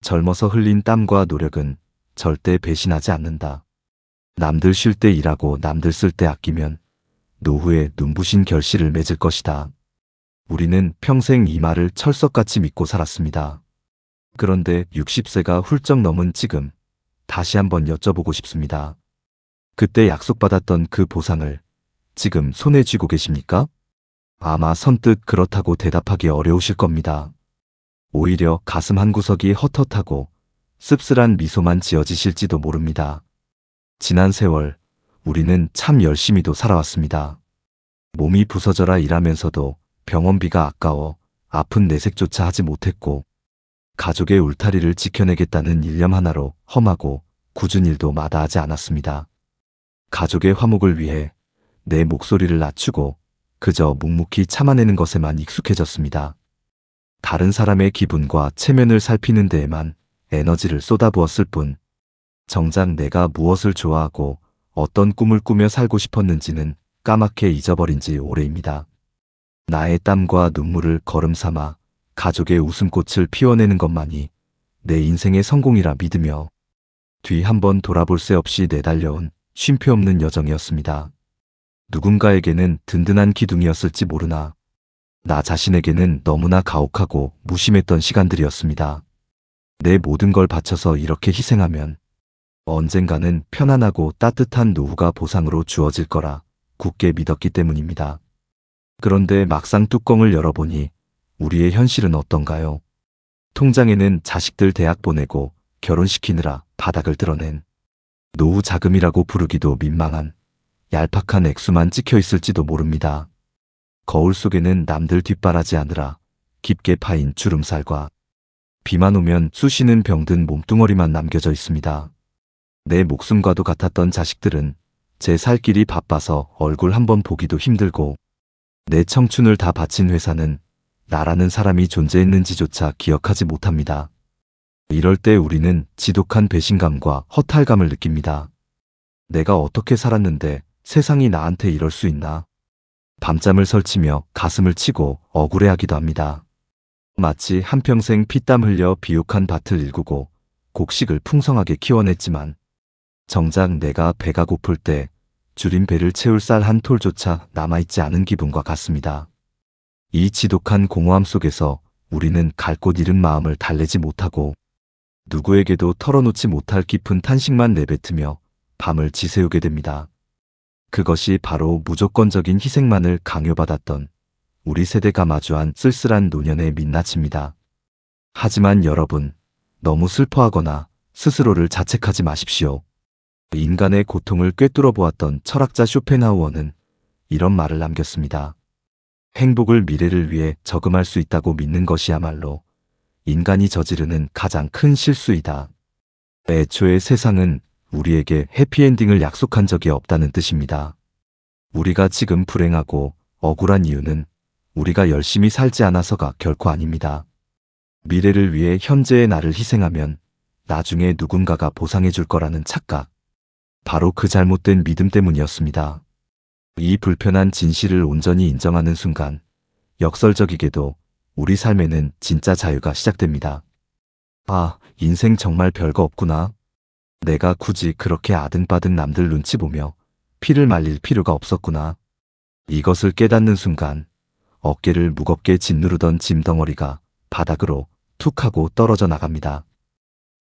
젊어서 흘린 땀과 노력은 절대 배신하지 않는다. 남들 쉴 때 일하고 남들 쓸 때 아끼면 노후에 눈부신 결실을 맺을 것이다. 우리는 평생 이 말을 철석같이 믿고 살았습니다. 그런데 60세가 훌쩍 넘은 지금 다시 한번 여쭤보고 싶습니다. 그때 약속받았던 그 보상을 지금 손에 쥐고 계십니까? 아마 선뜻 그렇다고 대답하기 어려우실 겁니다. 오히려 가슴 한구석이 헛헛하고 씁쓸한 미소만 지어지실지도 모릅니다. 지난 세월 우리는 참 열심히도 살아왔습니다. 몸이 부서져라 일하면서도 병원비가 아까워 아픈 내색조차 하지 못했고, 가족의 울타리를 지켜내겠다는 일념 하나로 험하고 굳은 일도 마다하지 않았습니다. 가족의 화목을 위해 내 목소리를 낮추고 그저 묵묵히 참아내는 것에만 익숙해졌습니다. 다른 사람의 기분과 체면을 살피는 데에만 에너지를 쏟아부었을 뿐, 정작 내가 무엇을 좋아하고 어떤 꿈을 꾸며 살고 싶었는지는 까맣게 잊어버린 지 오래입니다. 나의 땀과 눈물을 거름삼아 가족의 웃음꽃을 피워내는 것만이 내 인생의 성공이라 믿으며 뒤 한번 돌아볼 새 없이 내달려온 쉼표 없는 여정이었습니다. 누군가에게는 든든한 기둥이었을지 모르나 나 자신에게는 너무나 가혹하고 무심했던 시간들이었습니다. 내 모든 걸 바쳐서 이렇게 희생하면 언젠가는 편안하고 따뜻한 노후가 보상으로 주어질 거라 굳게 믿었기 때문입니다. 그런데 막상 뚜껑을 열어보니 우리의 현실은 어떤가요? 통장에는 자식들 대학 보내고 결혼시키느라 바닥을 드러낸 노후 자금이라고 부르기도 민망한 얄팍한 액수만 찍혀 있을지도 모릅니다. 거울 속에는 남들 뒷바라지 하느라 깊게 파인 주름살과 비만 오면 쑤시는 병든 몸뚱어리만 남겨져 있습니다. 내 목숨과도 같았던 자식들은 제 살 길이 바빠서 얼굴 한번 보기도 힘들고, 내 청춘을 다 바친 회사는 나라는 사람이 존재했는지조차 기억하지 못합니다. 이럴 때 우리는 지독한 배신감과 허탈감을 느낍니다. 내가 어떻게 살았는데 세상이 나한테 이럴 수 있나? 밤잠을 설치며 가슴을 치고 억울해하기도 합니다. 마치 한평생 피땀 흘려 비옥한 밭을 일구고 곡식을 풍성하게 키워냈지만 정작 내가 배가 고플 때 줄인 배를 채울 쌀 한 톨조차 남아있지 않은 기분과 같습니다. 이 지독한 공허함 속에서 우리는 갈 곳 잃은 마음을 달래지 못하고 누구에게도 털어놓지 못할 깊은 탄식만 내뱉으며 밤을 지새우게 됩니다. 그것이 바로 무조건적인 희생만을 강요받았던 우리 세대가 마주한 쓸쓸한 노년의 민낯입니다. 하지만 여러분, 너무 슬퍼하거나 스스로를 자책하지 마십시오. 인간의 고통을 꿰뚫어 보았던 철학자 쇼펜하우어는 이런 말을 남겼습니다. 행복을 미래를 위해 저금할 수 있다고 믿는 것이야말로 인간이 저지르는 가장 큰 실수이다. 애초에 세상은 우리에게 해피엔딩을 약속한 적이 없다는 뜻입니다. 우리가 지금 불행하고 억울한 이유는 우리가 열심히 살지 않아서가 결코 아닙니다. 미래를 위해 현재의 나를 희생하면 나중에 누군가가 보상해 줄 거라는 착각, 바로 그 잘못된 믿음 때문이었습니다. 이 불편한 진실을 온전히 인정하는 순간 역설적이게도 우리 삶에는 진짜 자유가 시작됩니다. 아, 인생 정말 별거 없구나. 내가 굳이 그렇게 아등바등 남들 눈치 보며 피를 말릴 필요가 없었구나. 이것을 깨닫는 순간 어깨를 무겁게 짓누르던 짐덩어리가 바닥으로 툭 하고 떨어져 나갑니다.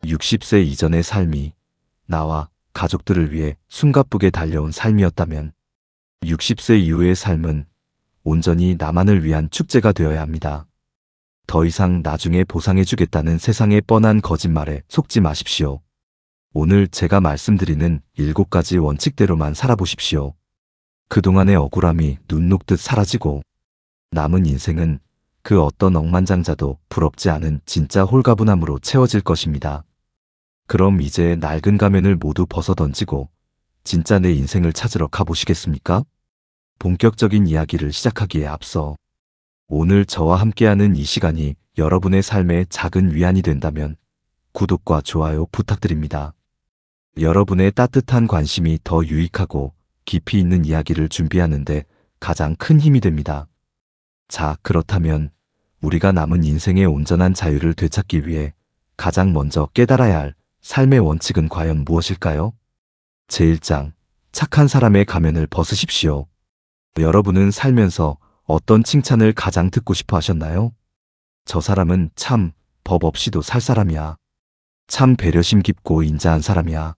60세 이전의 삶이 나와 가족들을 위해 숨가쁘게 달려온 삶이었다면 60세 이후의 삶은 온전히 나만을 위한 축제가 되어야 합니다. 더 이상 나중에 보상해주겠다는 세상의 뻔한 거짓말에 속지 마십시오. 오늘 제가 말씀드리는 7가지 원칙대로만 살아보십시오. 그동안의 억울함이 눈 녹듯 사라지고 남은 인생은 그 어떤 억만장자도 부럽지 않은 진짜 홀가분함으로 채워질 것입니다. 그럼 이제 낡은 가면을 모두 벗어던지고 진짜 내 인생을 찾으러 가보시겠습니까? 본격적인 이야기를 시작하기에 앞서 오늘 저와 함께하는 이 시간이 여러분의 삶에 작은 위안이 된다면 구독과 좋아요 부탁드립니다. 여러분의 따뜻한 관심이 더 유익하고 깊이 있는 이야기를 준비하는데 가장 큰 힘이 됩니다. 자, 그렇다면 우리가 남은 인생의 온전한 자유를 되찾기 위해 가장 먼저 깨달아야 할 삶의 원칙은 과연 무엇일까요? 제1장, 착한 사람의 가면을 벗으십시오. 여러분은 살면서 어떤 칭찬을 가장 듣고 싶어 하셨나요? 저 사람은 참 법 없이도 살 사람이야. 참 배려심 깊고 인자한 사람이야.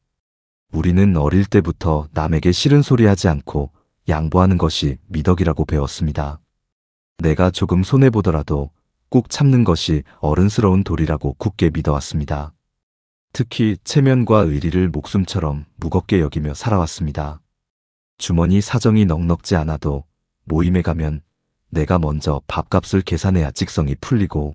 우리는 어릴 때부터 남에게 싫은 소리 하지 않고 양보하는 것이 미덕이라고 배웠습니다. 내가 조금 손해보더라도 꾹 참는 것이 어른스러운 도리라고 굳게 믿어왔습니다. 특히 체면과 의리를 목숨처럼 무겁게 여기며 살아왔습니다. 주머니 사정이 넉넉지 않아도 모임에 가면 내가 먼저 밥값을 계산해야 직성이 풀리고,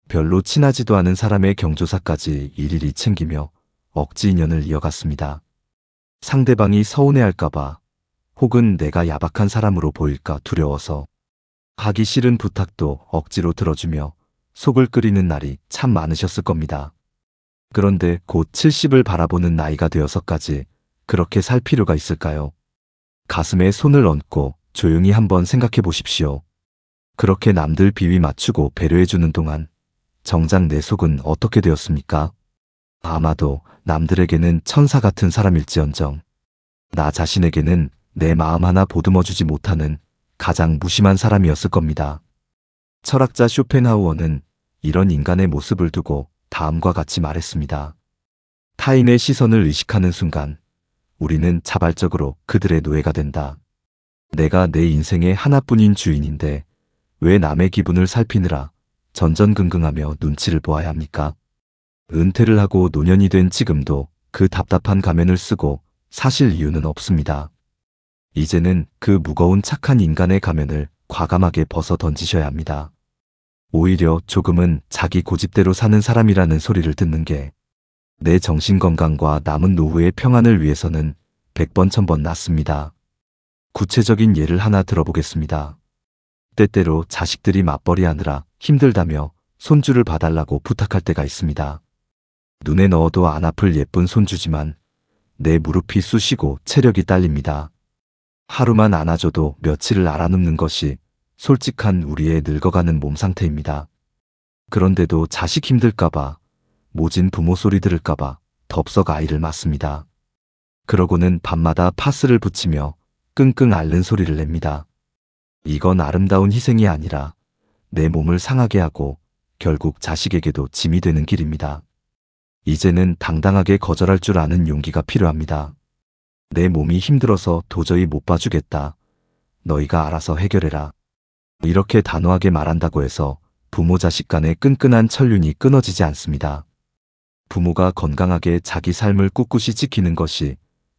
별로 친하지도 않은 사람의 경조사까지 일일이 챙기며 억지 인연을 이어갔습니다. 상대방이 서운해할까봐, 혹은 내가 야박한 사람으로 보일까 두려워서 하기 싫은 부탁도 억지로 들어주며 속을 끓이는 날이 참 많으셨을 겁니다. 그런데 곧 70을 바라보는 나이가 되어서까지 그렇게 살 필요가 있을까요? 가슴에 손을 얹고 조용히 한번 생각해 보십시오. 그렇게 남들 비위 맞추고 배려해주는 동안 정작 내 속은 어떻게 되었습니까? 아마도 남들에게는 천사 같은 사람일지언정 나 자신에게는 내 마음 하나 보듬어주지 못하는 가장 무심한 사람이었을 겁니다. 철학자 쇼펜하우어는 이런 인간의 모습을 두고 다음과 같이 말했습니다. 타인의 시선을 의식하는 순간 우리는 자발적으로 그들의 노예가 된다. 내가 내 인생의 하나뿐인 주인인데 왜 남의 기분을 살피느라 전전긍긍하며 눈치를 보아야 합니까? 은퇴를 하고 노년이 된 지금도 그 답답한 가면을 쓰고 사실 이유는 없습니다. 이제는 그 무거운 착한 인간의 가면을 과감하게 벗어 던지셔야 합니다. 오히려 조금은 자기 고집대로 사는 사람이라는 소리를 듣는 게 내 정신건강과 남은 노후의 평안을 위해서는 100번 1000번 낫습니다. 구체적인 예를 하나 들어보겠습니다. 때때로 자식들이 맞벌이하느라 힘들다며 손주를 봐달라고 부탁할 때가 있습니다. 눈에 넣어도 안 아플 예쁜 손주지만 내 무릎이 쑤시고 체력이 딸립니다. 하루만 안아줘도 며칠을 알아눕는 것이 솔직한 우리의 늙어가는 몸 상태입니다. 그런데도 자식 힘들까봐, 모진 부모 소리 들을까봐 덥석 아이를 맞습니다. 그러고는 밤마다 파스를 붙이며 끙끙 앓는 소리를 냅니다. 이건 아름다운 희생이 아니라 내 몸을 상하게 하고 결국 자식에게도 짐이 되는 길입니다. 이제는 당당하게 거절할 줄 아는 용기가 필요합니다. 내 몸이 힘들어서 도저히 못 봐주겠다. 너희가 알아서 해결해라. 이렇게 단호하게 말한다고 해서 부모 자식 간의 끈끈한 천륜이 끊어지지 않습니다. 부모가 건강하게 자기 삶을 꿋꿋이 지키는 것이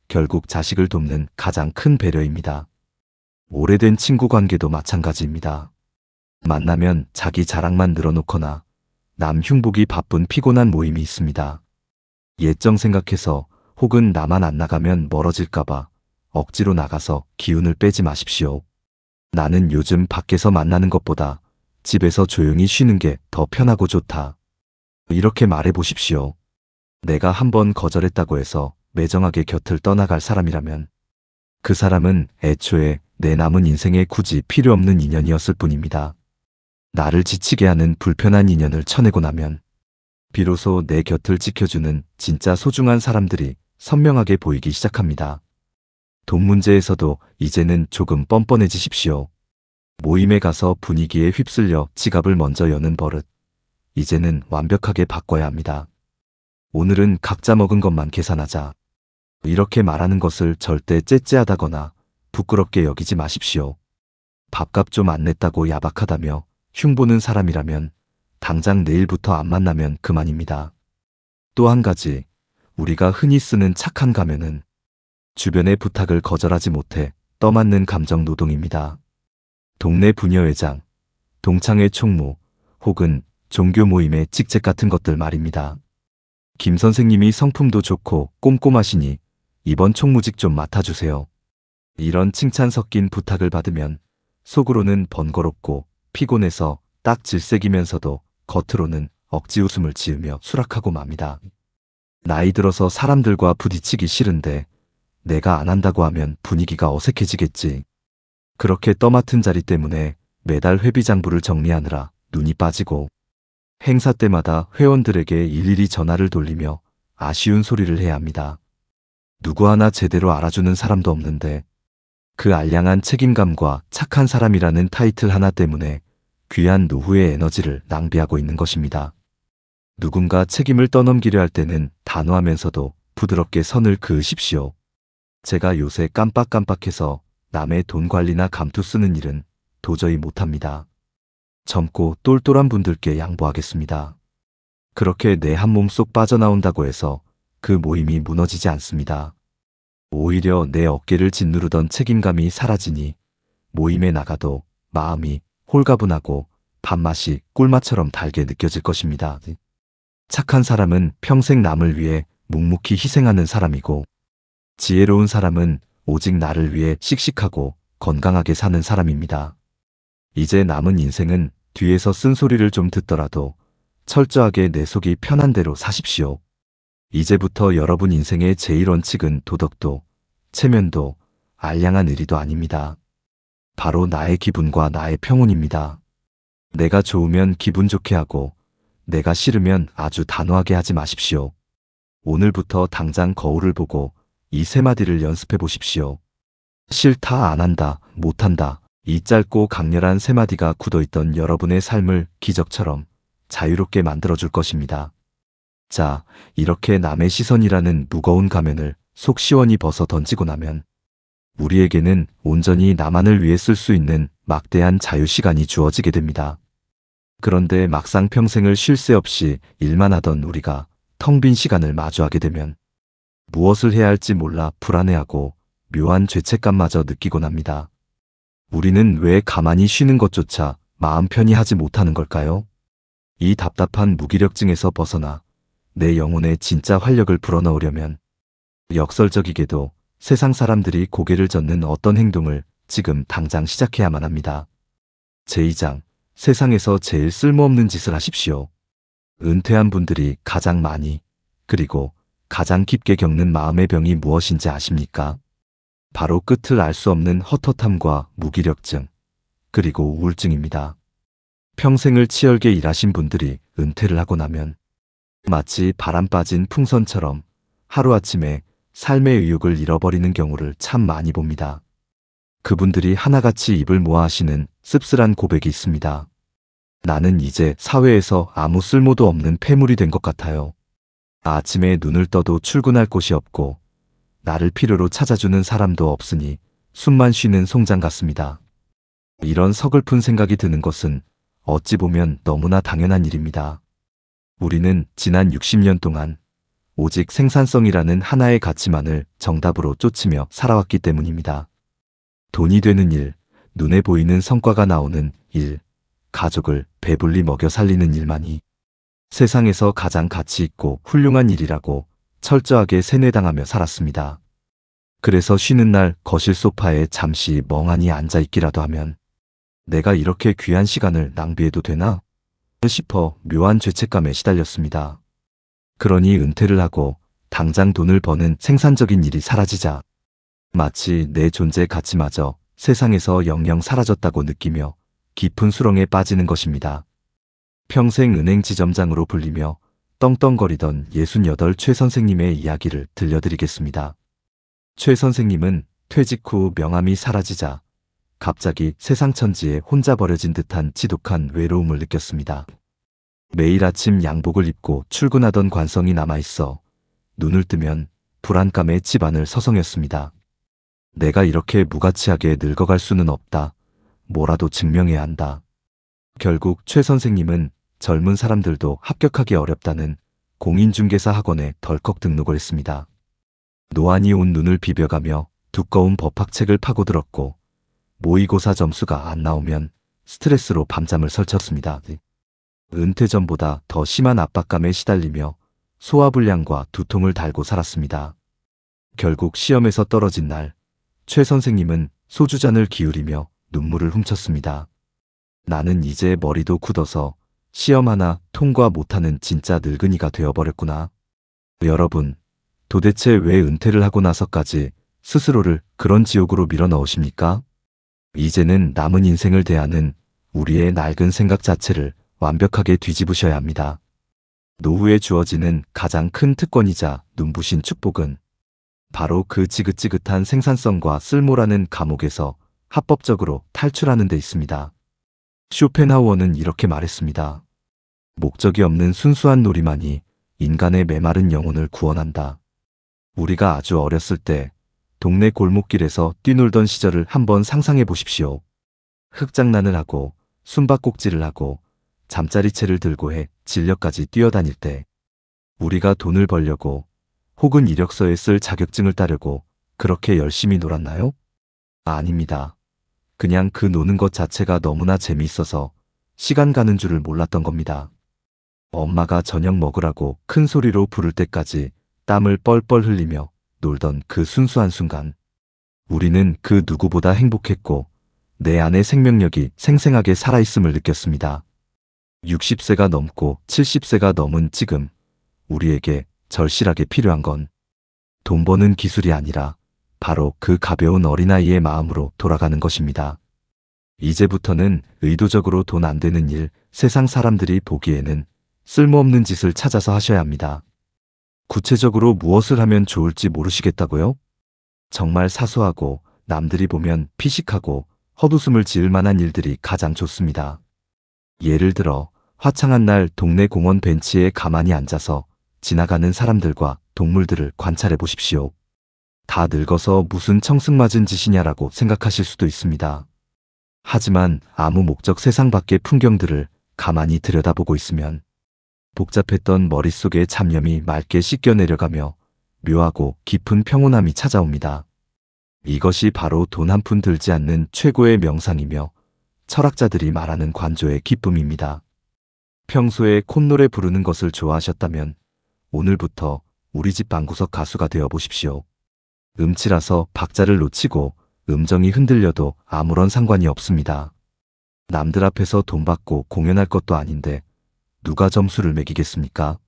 결국 자식을 돕는 가장 큰 배려입니다. 오래된 친구 관계도 마찬가지입니다. 만나면 자기 자랑만 늘어놓거나 남 흉보기 바쁜 피곤한 모임이 있습니다. 예정 생각해서 혹은 나만 안 나가면 멀어질까봐 억지로 나가서 기운을 빼지 마십시오. 나는 요즘 밖에서 만나는 것보다 집에서 조용히 쉬는 게 더 편하고 좋다. 이렇게 말해 보십시오. 내가 한번 거절했다고 해서 매정하게 곁을 떠나갈 사람이라면 그 사람은 애초에 내 남은 인생에 굳이 필요 없는 인연이었을 뿐입니다. 나를 지치게 하는 불편한 인연을 쳐내고 나면 비로소 내 곁을 지켜주는 진짜 소중한 사람들이 선명하게 보이기 시작합니다. 돈 문제에서도 이제는 조금 뻔뻔해지십시오. 모임에 가서 분위기에 휩쓸려 지갑을 먼저 여는 버릇, 이제는 완벽하게 바꿔야 합니다. 오늘은 각자 먹은 것만 계산하자. 이렇게 말하는 것을 절대 째째하다거나 부끄럽게 여기지 마십시오. 밥값 좀 안 냈다고 야박하다며 흉보는 사람이라면 당장 내일부터 안 만나면 그만입니다. 또 한 가지, 우리가 흔히 쓰는 착한 가면은 주변의 부탁을 거절하지 못해 떠맡는 감정 노동입니다. 동네 부녀회장, 동창회 총무, 혹은 종교 모임의 직책 같은 것들 말입니다. 김 선생님이 성품도 좋고 꼼꼼하시니 이번 총무직 좀 맡아주세요. 이런 칭찬 섞인 부탁을 받으면 속으로는 번거롭고 피곤해서 딱 질색이면서도 겉으로는 억지 웃음을 지으며 수락하고 맙니다. 나이 들어서 사람들과 부딪히기 싫은데 내가 안 한다고 하면 분위기가 어색해지겠지. 그렇게 떠맡은 자리 때문에 매달 회비장부를 정리하느라 눈이 빠지고 행사 때마다 회원들에게 일일이 전화를 돌리며 아쉬운 소리를 해야 합니다. 누구 하나 제대로 알아주는 사람도 없는데 그 알량한 책임감과 착한 사람이라는 타이틀 하나 때문에 귀한 노후의 에너지를 낭비하고 있는 것입니다. 누군가 책임을 떠넘기려 할 때는 단호하면서도 부드럽게 선을 그으십시오. 제가 요새 깜빡깜빡해서 남의 돈 관리나 감투 쓰는 일은 도저히 못합니다. 젊고 똘똘한 분들께 양보하겠습니다. 그렇게 내 한 몸속 빠져나온다고 해서 그 모임이 무너지지 않습니다. 오히려 내 어깨를 짓누르던 책임감이 사라지니 모임에 나가도 마음이 홀가분하고 밥맛이 꿀맛처럼 달게 느껴질 것입니다. 착한 사람은 평생 남을 위해 묵묵히 희생하는 사람이고 지혜로운 사람은 오직 나를 위해 씩씩하고 건강하게 사는 사람입니다. 이제 남은 인생은 뒤에서 쓴소리를 좀 듣더라도 철저하게 내 속이 편한 대로 사십시오. 이제부터 여러분 인생의 제1원칙은 도덕도, 체면도, 알량한 의리도 아닙니다. 바로 나의 기분과 나의 평온입니다. 내가 좋으면 기분 좋게 하고 내가 싫으면 아주 단호하게 하지 마십시오. 오늘부터 당장 거울을 보고 이 세 마디를 연습해 보십시오. 싫다, 안 한다, 못한다. 이 짧고 강렬한 세 마디가 굳어있던 여러분의 삶을 기적처럼 자유롭게 만들어줄 것입니다. 자, 이렇게 남의 시선이라는 무거운 가면을 속 시원히 벗어 던지고 나면 우리에게는 온전히 나만을 위해 쓸 수 있는 막대한 자유시간이 주어지게 됩니다. 그런데 막상 평생을 쉴 새 없이 일만 하던 우리가 텅 빈 시간을 마주하게 되면 무엇을 해야 할지 몰라 불안해하고 묘한 죄책감마저 느끼곤 합니다. 우리는 왜 가만히 쉬는 것조차 마음 편히 하지 못하는 걸까요? 이 답답한 무기력증에서 벗어나 내 영혼에 진짜 활력을 불어넣으려면 역설적이게도 세상 사람들이 고개를 젓는 어떤 행동을 지금 당장 시작해야만 합니다. 제2장, 세상에서 제일 쓸모없는 짓을 하십시오. 은퇴한 분들이 가장 많이 그리고 가장 깊게 겪는 마음의 병이 무엇인지 아십니까? 바로 끝을 알 수 없는 헛헛함과 무기력증, 그리고 우울증입니다. 평생을 치열게 일하신 분들이 은퇴를 하고 나면 마치 바람 빠진 풍선처럼 하루아침에 삶의 의욕을 잃어버리는 경우를 참 많이 봅니다. 그분들이 하나같이 입을 모아 하시는 씁쓸한 고백이 있습니다. 나는 이제 사회에서 아무 쓸모도 없는 폐물이 된 것 같아요. 아침에 눈을 떠도 출근할 곳이 없고 나를 필요로 찾아주는 사람도 없으니 숨만 쉬는 송장 같습니다. 이런 서글픈 생각이 드는 것은 어찌 보면 너무나 당연한 일입니다. 우리는 지난 60년 동안 오직 생산성이라는 하나의 가치만을 정답으로 쫓으며 살아왔기 때문입니다. 돈이 되는 일, 눈에 보이는 성과가 나오는 일, 가족을 배불리 먹여 살리는 일만이 세상에서 가장 가치 있고 훌륭한 일이라고 철저하게 세뇌당하며 살았습니다. 그래서 쉬는 날 거실 소파에 잠시 멍하니 앉아있기라도 하면 내가 이렇게 귀한 시간을 낭비해도 되나? 싶어 묘한 죄책감에 시달렸습니다. 그러니 은퇴를 하고 당장 돈을 버는 생산적인 일이 사라지자 마치 내 존재 가치마저 세상에서 영영 사라졌다고 느끼며 깊은 수렁에 빠지는 것입니다. 평생 은행 지점장으로 불리며 떵떵거리던 68 최 선생님의 이야기를 들려드리겠습니다. 최 선생님은 퇴직 후 명함이 사라지자 갑자기 세상 천지에 혼자 버려진 듯한 지독한 외로움을 느꼈습니다. 매일 아침 양복을 입고 출근하던 관성이 남아있어 눈을 뜨면 불안감에 집안을 서성였습니다. 내가 이렇게 무가치하게 늙어갈 수는 없다. 뭐라도 증명해야 한다. 결국 최 선생님은 젊은 사람들도 합격하기 어렵다는 공인중개사 학원에 덜컥 등록을 했습니다. 노안이 온 눈을 비벼가며 두꺼운 법학책을 파고들었고 모의고사 점수가 안 나오면 스트레스로 밤잠을 설쳤습니다. 은퇴 전보다 더 심한 압박감에 시달리며 소화불량과 두통을 달고 살았습니다. 결국 시험에서 떨어진 날 최 선생님은 소주잔을 기울이며 눈물을 훔쳤습니다. 나는 이제 머리도 굳어서 시험 하나 통과 못하는 진짜 늙은이가 되어버렸구나. 여러분, 도대체 왜 은퇴를 하고 나서까지 스스로를 그런 지옥으로 밀어넣으십니까? 이제는 남은 인생을 대하는 우리의 낡은 생각 자체를 완벽하게 뒤집으셔야 합니다. 노후에 주어지는 가장 큰 특권이자 눈부신 축복은 바로 그 지긋지긋한 생산성과 쓸모라는 감옥에서 합법적으로 탈출하는 데 있습니다. 쇼펜하우어는 이렇게 말했습니다. 목적이 없는 순수한 놀이만이 인간의 메마른 영혼을 구원한다. 우리가 아주 어렸을 때 동네 골목길에서 뛰놀던 시절을 한번 상상해 보십시오. 흙장난을 하고 숨바꼭질을 하고 잠자리채를 들고 해 진력까지 뛰어다닐 때 우리가 돈을 벌려고 혹은 이력서에 쓸 자격증을 따려고 그렇게 열심히 놀았나요? 아닙니다. 그냥 그 노는 것 자체가 너무나 재미있어서 시간 가는 줄을 몰랐던 겁니다. 엄마가 저녁 먹으라고 큰 소리로 부를 때까지 땀을 뻘뻘 흘리며 놀던 그 순수한 순간, 우리는 그 누구보다 행복했고 내 안의 생명력이 생생하게 살아있음을 느꼈습니다. 60세가 넘고 70세가 넘은 지금 우리에게 절실하게 필요한 건 돈 버는 기술이 아니라 바로 그 가벼운 어린아이의 마음으로 돌아가는 것입니다. 이제부터는 의도적으로 돈 안 되는 일, 세상 사람들이 보기에는 쓸모없는 짓을 찾아서 하셔야 합니다. 구체적으로 무엇을 하면 좋을지 모르시겠다고요? 정말 사소하고 남들이 보면 피식하고 헛웃음을 지을 만한 일들이 가장 좋습니다. 예를 들어 화창한 날 동네 공원 벤치에 가만히 앉아서 지나가는 사람들과 동물들을 관찰해 보십시오. 다 늙어서 무슨 청승맞은 짓이냐라고 생각하실 수도 있습니다. 하지만 아무 목적 세상 밖의 풍경들을 가만히 들여다보고 있으면 복잡했던 머릿속의 잡념이 맑게 씻겨 내려가며 묘하고 깊은 평온함이 찾아옵니다. 이것이 바로 돈 한 푼 들지 않는 최고의 명상이며 철학자들이 말하는 관조의 기쁨입니다. 평소에 콧노래 부르는 것을 좋아하셨다면 오늘부터 우리 집 방구석 가수가 되어 보십시오. 음치라서 박자를 놓치고 음정이 흔들려도 아무런 상관이 없습니다. 남들 앞에서 돈 받고 공연할 것도 아닌데 누가 점수를 매기겠습니까?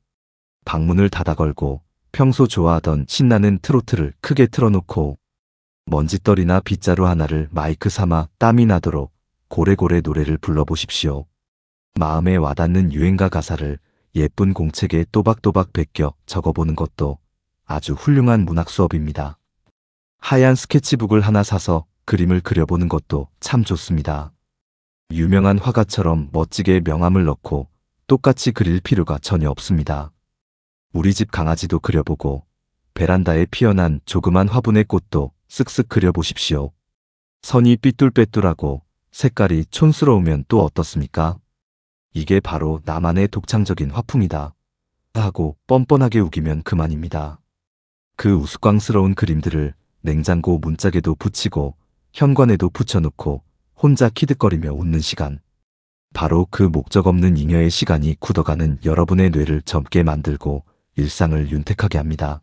방문을 닫아 걸고 평소 좋아하던 신나는 트로트를 크게 틀어놓고 먼지떨이나 빗자루 하나를 마이크 삼아 땀이 나도록 고래고래 노래를 불러보십시오. 마음에 와닿는 유행가 가사를 예쁜 공책에 또박또박 베껴 적어보는 것도 아주 훌륭한 문학 수업입니다. 하얀 스케치북을 하나 사서 그림을 그려보는 것도 참 좋습니다. 유명한 화가처럼 멋지게 명암을 넣고 똑같이 그릴 필요가 전혀 없습니다. 우리 집 강아지도 그려보고 베란다에 피어난 조그만 화분의 꽃도 쓱쓱 그려보십시오. 선이 삐뚤빼뚤하고 색깔이 촌스러우면 또 어떻습니까? 이게 바로 나만의 독창적인 화풍이다 하고 뻔뻔하게 우기면 그만입니다. 그 우스꽝스러운 그림들을 냉장고 문짝에도 붙이고 현관에도 붙여놓고 혼자 키득거리며 웃는 시간, 바로 그 목적 없는 잉여의 시간이 굳어가는 여러분의 뇌를 젊게 만들고 일상을 윤택하게 합니다.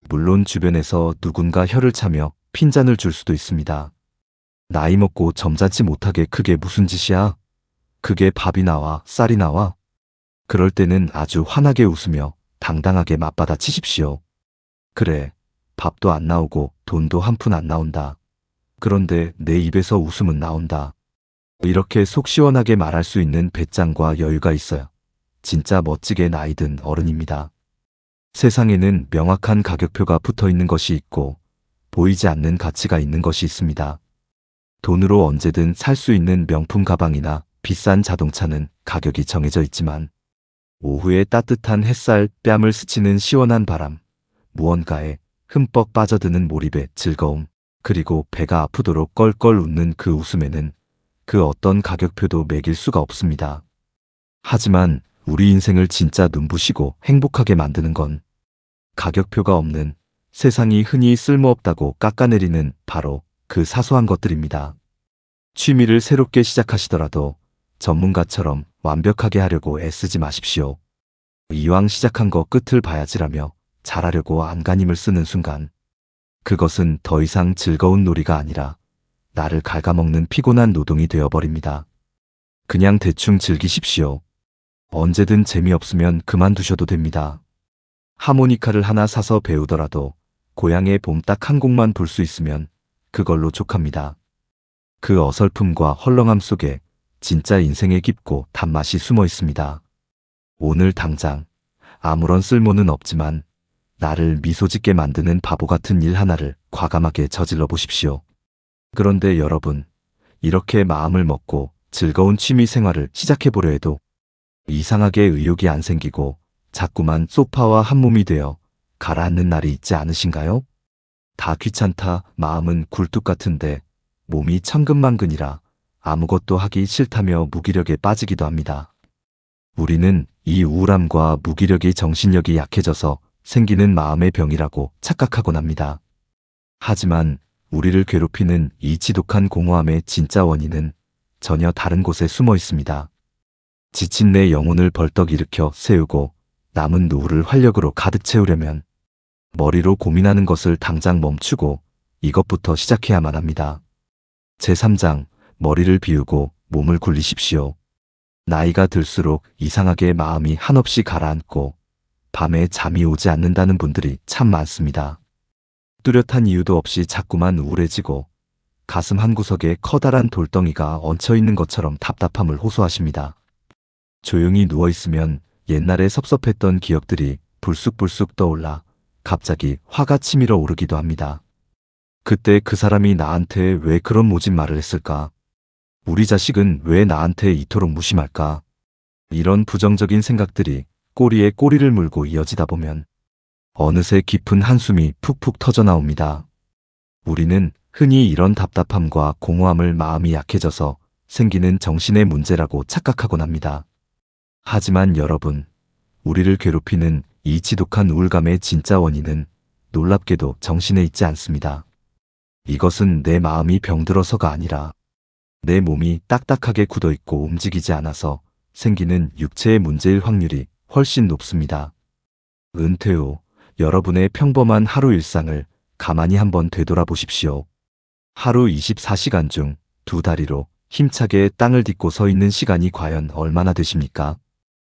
물론 주변에서 누군가 혀를 차며 핀잔을 줄 수도 있습니다. 나이 먹고 점잖지 못하게 그게 무슨 짓이야? 그게 밥이 나와 쌀이 나와? 그럴 때는 아주 환하게 웃으며 당당하게 맞받아 치십시오. 그래, 밥도 안 나오고 돈도 한 푼 안 나온다. 그런데 내 입에서 웃음은 나온다. 이렇게 속 시원하게 말할 수 있는 배짱과 여유가 있어야 진짜 멋지게 나이 든 어른입니다. 세상에는 명확한 가격표가 붙어 있는 것이 있고 보이지 않는 가치가 있는 것이 있습니다. 돈으로 언제든 살 수 있는 명품 가방이나 비싼 자동차는 가격이 정해져 있지만 오후에 따뜻한 햇살, 뺨을 스치는 시원한 바람, 무언가에 흠뻑 빠져드는 몰입의 즐거움, 그리고 배가 아프도록 껄껄 웃는 그 웃음에는 그 어떤 가격표도 매길 수가 없습니다. 하지만 우리 인생을 진짜 눈부시고 행복하게 만드는 건 가격표가 없는, 세상이 흔히 쓸모없다고 깎아내리는 바로 그 사소한 것들입니다. 취미를 새롭게 시작하시더라도 전문가처럼 완벽하게 하려고 애쓰지 마십시오. 이왕 시작한 거 끝을 봐야지라며 잘하려고 안간힘을 쓰는 순간 그것은 더 이상 즐거운 놀이가 아니라 나를 갉아먹는 피곤한 노동이 되어버립니다. 그냥 대충 즐기십시오. 언제든 재미없으면 그만두셔도 됩니다. 하모니카를 하나 사서 배우더라도 고향의 봄 딱 한 곡만 볼 수 있으면 그걸로 족합니다. 그 어설픔과 헐렁함 속에 진짜 인생에 깊고 단맛이 숨어 있습니다. 오늘 당장 아무런 쓸모는 없지만 나를 미소 짓게 만드는 바보 같은 일 하나를 과감하게 저질러 보십시오. 그런데 여러분, 이렇게 마음을 먹고 즐거운 취미 생활을 시작해 보려 해도 이상하게 의욕이 안 생기고 자꾸만 소파와 한 몸이 되어 가라앉는 날이 있지 않으신가요? 다 귀찮다, 마음은 굴뚝 같은데 몸이 천근만근이라 아무것도 하기 싫다며 무기력에 빠지기도 합니다. 우리는 이 우울함과 무기력이 정신력이 약해져서 생기는 마음의 병이라고 착각하곤 합니다. 하지만 우리를 괴롭히는 이 지독한 공허함의 진짜 원인은 전혀 다른 곳에 숨어 있습니다. 지친 내 영혼을 벌떡 일으켜 세우고 남은 노후를 활력으로 가득 채우려면 머리로 고민하는 것을 당장 멈추고 이것부터 시작해야만 합니다. 제3장, 머리를 비우고 몸을 굴리십시오. 나이가 들수록 이상하게 마음이 한없이 가라앉고 밤에 잠이 오지 않는다는 분들이 참 많습니다. 뚜렷한 이유도 없이 자꾸만 우울해지고 가슴 한구석에 커다란 돌덩이가 얹혀있는 것처럼 답답함을 호소하십니다. 조용히 누워있으면 옛날에 섭섭했던 기억들이 불쑥불쑥 떠올라 갑자기 화가 치밀어 오르기도 합니다. 그때 그 사람이 나한테 왜 그런 모진 말을 했을까? 우리 자식은 왜 나한테 이토록 무심할까? 이런 부정적인 생각들이 꼬리에 꼬리를 물고 이어지다 보면 어느새 깊은 한숨이 푹푹 터져나옵니다. 우리는 흔히 이런 답답함과 공허함을 마음이 약해져서 생기는 정신의 문제라고 착각하곤 합니다. 하지만 여러분, 우리를 괴롭히는 이 지독한 우울감의 진짜 원인은 놀랍게도 정신에 있지 않습니다. 이것은 내 마음이 병들어서가 아니라 내 몸이 딱딱하게 굳어있고 움직이지 않아서 생기는 육체의 문제일 확률이 훨씬 높습니다. 은퇴 후 여러분의 평범한 하루 일상을 가만히 한번 되돌아보십시오. 하루 24시간 중 두 다리로 힘차게 땅을 딛고 서 있는 시간이 과연 얼마나 되십니까?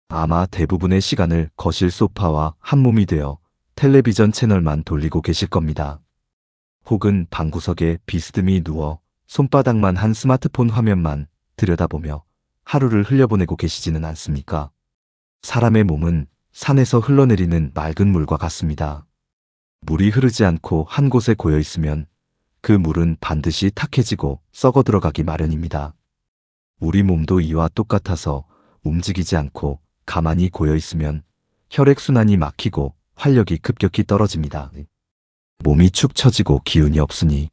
아마 대부분의 시간을 거실 소파와 한 몸이 되어 텔레비전 채널만 돌리고 계실 겁니다. 혹은 방구석에 비스듬히 누워 손바닥만 한 스마트폰 화면만 들여다보며 하루를 흘려보내고 계시지는 않습니까? 사람의 몸은 산에서 흘러내리는 맑은 물과 같습니다. 물이 흐르지 않고 한 곳에 고여 있으면 그 물은 반드시 탁해지고 썩어 들어가기 마련입니다. 우리 몸도 이와 똑같아서 움직이지 않고 가만히 고여 있으면 혈액순환이 막히고 활력이 급격히 떨어집니다. 몸이 축 처지고 기운이 없으니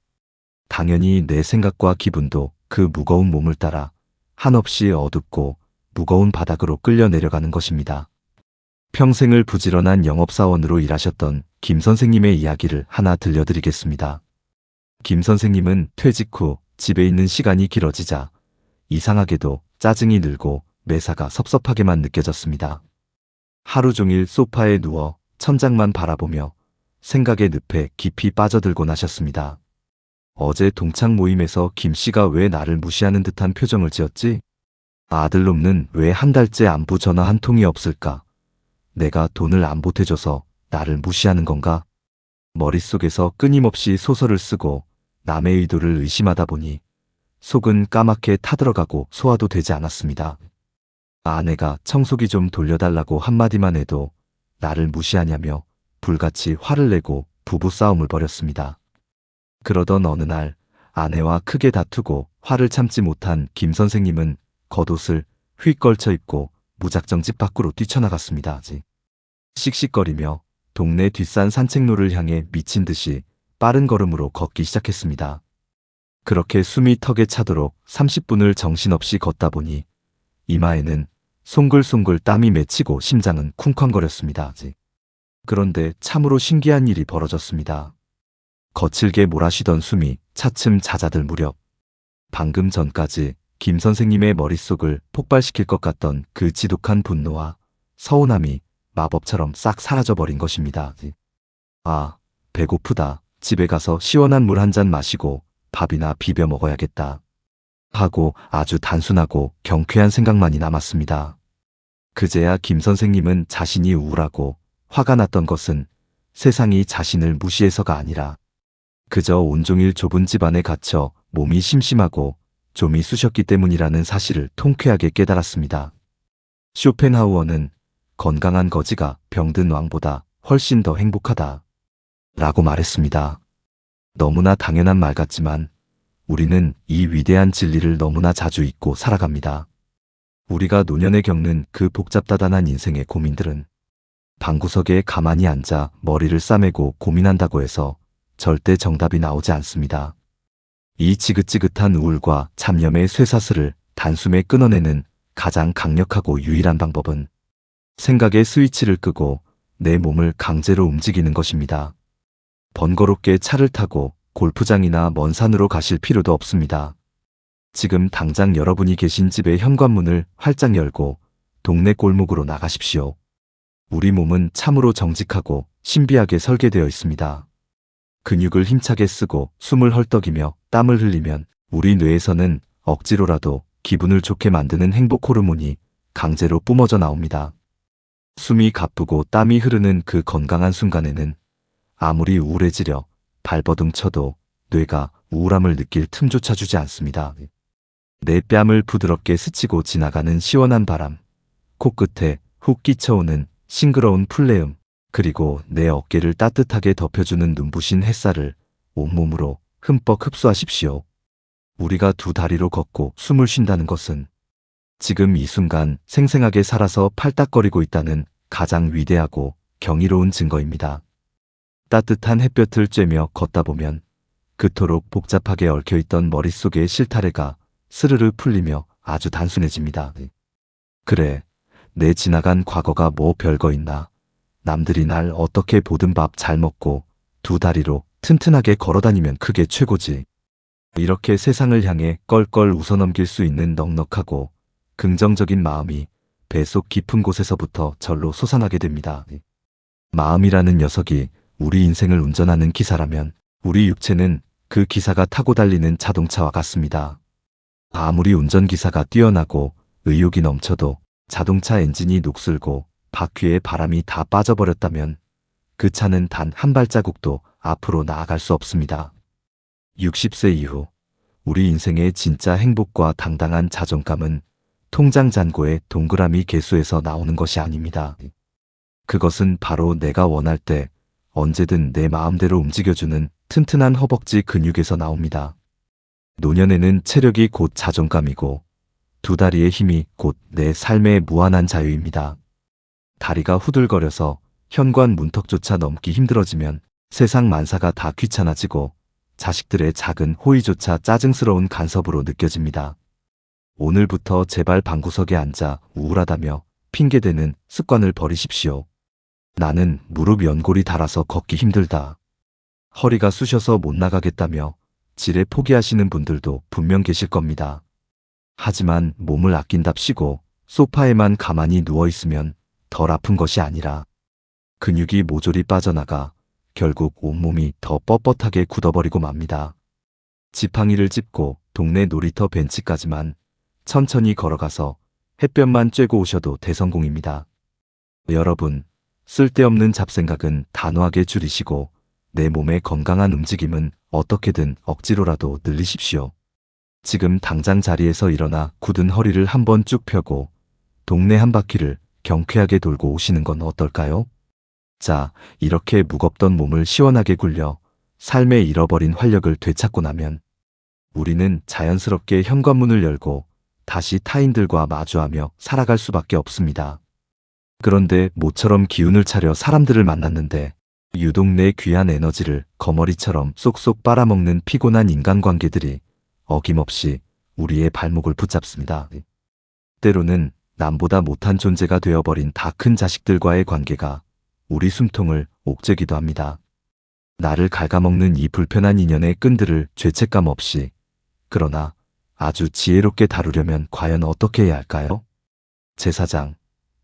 당연히 내 생각과 기분도 그 무거운 몸을 따라 한없이 어둡고 무거운 바닥으로 끌려 내려가는 것입니다. 평생을 부지런한 영업사원으로 일하셨던 김 선생님의 이야기를 하나 들려드리겠습니다. 김 선생님은 퇴직 후 집에 있는 시간이 길어지자 이상하게도 짜증이 늘고 매사가 섭섭하게만 느껴졌습니다. 하루 종일 소파에 누워 천장만 바라보며 생각의 늪에 깊이 빠져들곤 하셨습니다. 어제 동창 모임에서 김 씨가 왜 나를 무시하는 듯한 표정을 지었지? 아들놈는 왜 한 달째 안부 전화 한 통이 없을까? 내가 돈을 안 보태줘서 나를 무시하는 건가? 머릿속에서 끊임없이 소설을 쓰고 남의 의도를 의심하다 보니 속은 까맣게 타들어가고 소화도 되지 않았습니다. 아내가 청소기 좀 돌려달라고 한마디만 해도 나를 무시하냐며 불같이 화를 내고 부부싸움을 벌였습니다. 그러던 어느 날 아내와 크게 다투고 화를 참지 못한 김 선생님은 겉옷을 휙 걸쳐 입고 무작정 집 밖으로 뛰쳐나갔습니다. 씩씩거리며 동네 뒷산 산책로를 향해 미친 듯이 빠른 걸음으로 걷기 시작했습니다. 그렇게 숨이 턱에 차도록 30분을 정신없이 걷다 보니 이마에는 송글송글 땀이 맺히고 심장은 쿵쾅거렸습니다. 그런데 참으로 신기한 일이 벌어졌습니다. 거칠게 몰아쉬던 숨이 차츰 잦아들 무렵 방금 전까지 김 선생님의 머릿속을 폭발시킬 것 같던 그 지독한 분노와 서운함이 마법처럼 싹 사라져버린 것입니다. 아, 배고프다. 집에 가서 시원한 물 한 잔 마시고 밥이나 비벼 먹어야겠다. 하고 아주 단순하고 경쾌한 생각만이 남았습니다. 그제야 김 선생님은 자신이 우울하고 화가 났던 것은 세상이 자신을 무시해서가 아니라 그저 온종일 좁은 집 안에 갇혀 몸이 심심하고 좀이 쑤셨기 때문이라는 사실을 통쾌하게 깨달았습니다. 쇼펜하우어는 건강한 거지가 병든 왕보다 훨씬 더 행복하다 라고 말했습니다. 너무나 당연한 말 같지만 우리는 이 위대한 진리를 너무나 자주 잊고 살아갑니다. 우리가 노년에 겪는 그 복잡다단한 인생의 고민들은 방구석에 가만히 앉아 머리를 싸매고 고민한다고 해서 절대 정답이 나오지 않습니다. 이 지긋지긋한 우울과 잡념의 쇠사슬을 단숨에 끊어내는 가장 강력하고 유일한 방법은 생각의 스위치를 끄고 내 몸을 강제로 움직이는 것입니다. 번거롭게 차를 타고 골프장이나 먼 산으로 가실 필요도 없습니다. 지금 당장 여러분이 계신 집의 현관문을 활짝 열고 동네 골목으로 나가십시오. 우리 몸은 참으로 정직하고 신비하게 설계되어 있습니다. 근육을 힘차게 쓰고 숨을 헐떡이며 땀을 흘리면 우리 뇌에서는 억지로라도 기분을 좋게 만드는 행복 호르몬이 강제로 뿜어져 나옵니다. 숨이 가쁘고 땀이 흐르는 그 건강한 순간에는 아무리 우울해지려 발버둥 쳐도 뇌가 우울함을 느낄 틈조차 주지 않습니다. 내 뺨을 부드럽게 스치고 지나가는 시원한 바람, 코끝에 훅 끼쳐오는 싱그러운 풀내음, 그리고 내 어깨를 따뜻하게 덮여주는 눈부신 햇살을 온몸으로 흠뻑 흡수하십시오. 우리가 두 다리로 걷고 숨을 쉰다는 것은 지금 이 순간 생생하게 살아서 팔딱거리고 있다는 가장 위대하고 경이로운 증거입니다. 따뜻한 햇볕을 쬐며 걷다 보면 그토록 복잡하게 얽혀있던 머릿속의 실타래가 스르르 풀리며 아주 단순해집니다. 그래, 내 지나간 과거가 뭐 별거 있나. 남들이 날 어떻게 보든 밥 잘 먹고 두 다리로 튼튼하게 걸어다니면 그게 최고지. 이렇게 세상을 향해 껄껄 웃어넘길 수 있는 넉넉하고 긍정적인 마음이 뱃속 깊은 곳에서부터 절로 솟아나게 됩니다. 마음이라는 녀석이 우리 인생을 운전하는 기사라면 우리 육체는 그 기사가 타고 달리는 자동차와 같습니다. 아무리 운전기사가 뛰어나고 의욕이 넘쳐도 자동차 엔진이 녹슬고 바퀴에 바람이 다 빠져버렸다면 그 차는 단 한 발자국도 앞으로 나아갈 수 없습니다. 60세 이후 우리 인생의 진짜 행복과 당당한 자존감은 통장 잔고의 동그라미 개수에서 나오는 것이 아닙니다. 그것은 바로 내가 원할 때 언제든 내 마음대로 움직여주는 튼튼한 허벅지 근육에서 나옵니다. 노년에는 체력이 곧 자존감이고 두 다리의 힘이 곧 내 삶의 무한한 자유입니다. 다리가 후들거려서 현관 문턱조차 넘기 힘들어지면 세상 만사가 다 귀찮아지고 자식들의 작은 호의조차 짜증스러운 간섭으로 느껴집니다. 오늘부터 제발 방구석에 앉아 우울하다며 핑계대는 습관을 버리십시오. 나는 무릎 연골이 닳아서 걷기 힘들다. 허리가 쑤셔서 못 나가겠다며 지레 포기하시는 분들도 분명 계실 겁니다. 하지만 몸을 아낀답시고 소파에만 가만히 누워있으면 덜 아픈 것이 아니라 근육이 모조리 빠져나가 결국 온몸이 더 뻣뻣하게 굳어버리고 맙니다. 지팡이를 짚고 동네 놀이터 벤치까지만 천천히 걸어가서 햇볕만 쬐고 오셔도 대성공입니다. 여러분, 쓸데없는 잡생각은 단호하게 줄이시고 내 몸의 건강한 움직임은 어떻게든 억지로라도 늘리십시오. 지금 당장 자리에서 일어나 굳은 허리를 한번 쭉 펴고 동네 한 바퀴를 경쾌하게 돌고 오시는 건 어떨까요? 자, 이렇게 무겁던 몸을 시원하게 굴려 삶에 잃어버린 활력을 되찾고 나면 우리는 자연스럽게 현관문을 열고 다시 타인들과 마주하며 살아갈 수밖에 없습니다. 그런데 모처럼 기운을 차려 사람들을 만났는데 유독 내 귀한 에너지를 거머리처럼 쏙쏙 빨아먹는 피곤한 인간관계들이 어김없이 우리의 발목을 붙잡습니다. 때로는 남보다 못한 존재가 되어버린 다 큰 자식들과의 관계가 우리 숨통을 옥죄기도 합니다. 나를 갉아먹는 이 불편한 인연의 끈들을 죄책감 없이, 그러나 아주 지혜롭게 다루려면 과연 어떻게 해야 할까요? 제사장,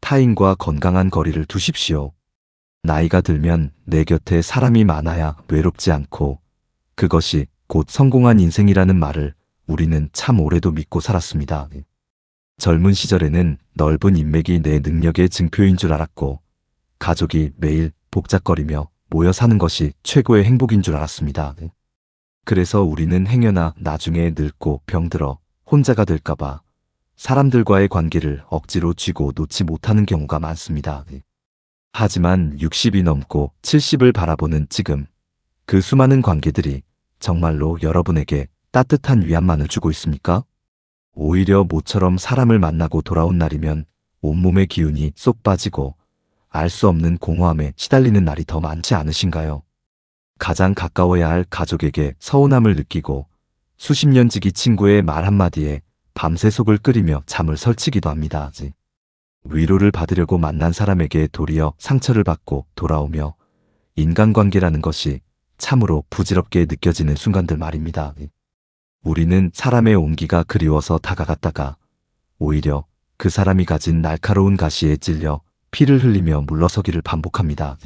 타인과 건강한 거리를 두십시오. 나이가 들면 내 곁에 사람이 많아야 외롭지 않고 그것이 곧 성공한 인생이라는 말을 우리는 참 오래도 믿고 살았습니다. 젊은 시절에는 넓은 인맥이 내 능력의 증표인 줄 알았고 가족이 매일 복작거리며 모여 사는 것이 최고의 행복인 줄 알았습니다. 그래서 우리는 행여나 나중에 늙고 병들어 혼자가 될까봐 사람들과의 관계를 억지로 쥐고 놓지 못하는 경우가 많습니다. 하지만 60이 넘고 70을 바라보는 지금 그 수많은 관계들이 정말로 여러분에게 따뜻한 위안만을 주고 있습니까? 오히려 모처럼 사람을 만나고 돌아온 날이면 온몸의 기운이 쏙 빠지고 알 수 없는 공허함에 시달리는 날이 더 많지 않으신가요? 가장 가까워야 할 가족에게 서운함을 느끼고 수십 년 지기 친구의 말 한마디에 밤새 속을 끓이며 잠을 설치기도 합니다. 위로를 받으려고 만난 사람에게 도리어 상처를 받고 돌아오며 인간관계라는 것이 참으로 부질없게 느껴지는 순간들 말입니다. 우리는 사람의 온기가 그리워서 다가갔다가 오히려 그 사람이 가진 날카로운 가시에 찔려 피를 흘리며 물러서기를 반복합니다.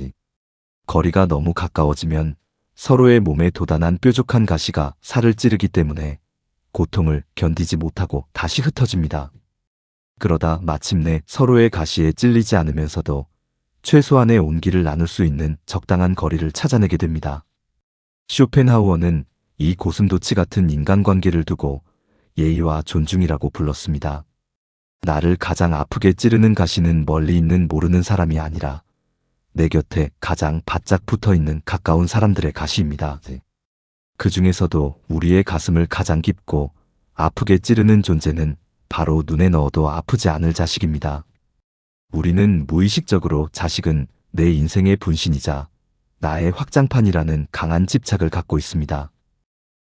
거리가 너무 가까워지면 서로의 몸에 도단한 뾰족한 가시가 살을 찌르기 때문에 고통을 견디지 못하고 다시 흩어집니다. 그러다 마침내 서로의 가시에 찔리지 않으면서도 최소한의 온기를 나눌 수 있는 적당한 거리를 찾아내게 됩니다. 쇼펜하우어는 이 고슴도치 같은 인간관계를 두고 예의와 존중이라고 불렀습니다. 나를 가장 아프게 찌르는 가시는 멀리 있는 모르는 사람이 아니라 내 곁에 가장 바짝 붙어있는 가까운 사람들의 가시입니다. 그 중에서도 우리의 가슴을 가장 깊고 아프게 찌르는 존재는 바로 눈에 넣어도 아프지 않을 자식입니다. 우리는 무의식적으로 자식은 내 인생의 분신이자 나의 확장판이라는 강한 집착을 갖고 있습니다.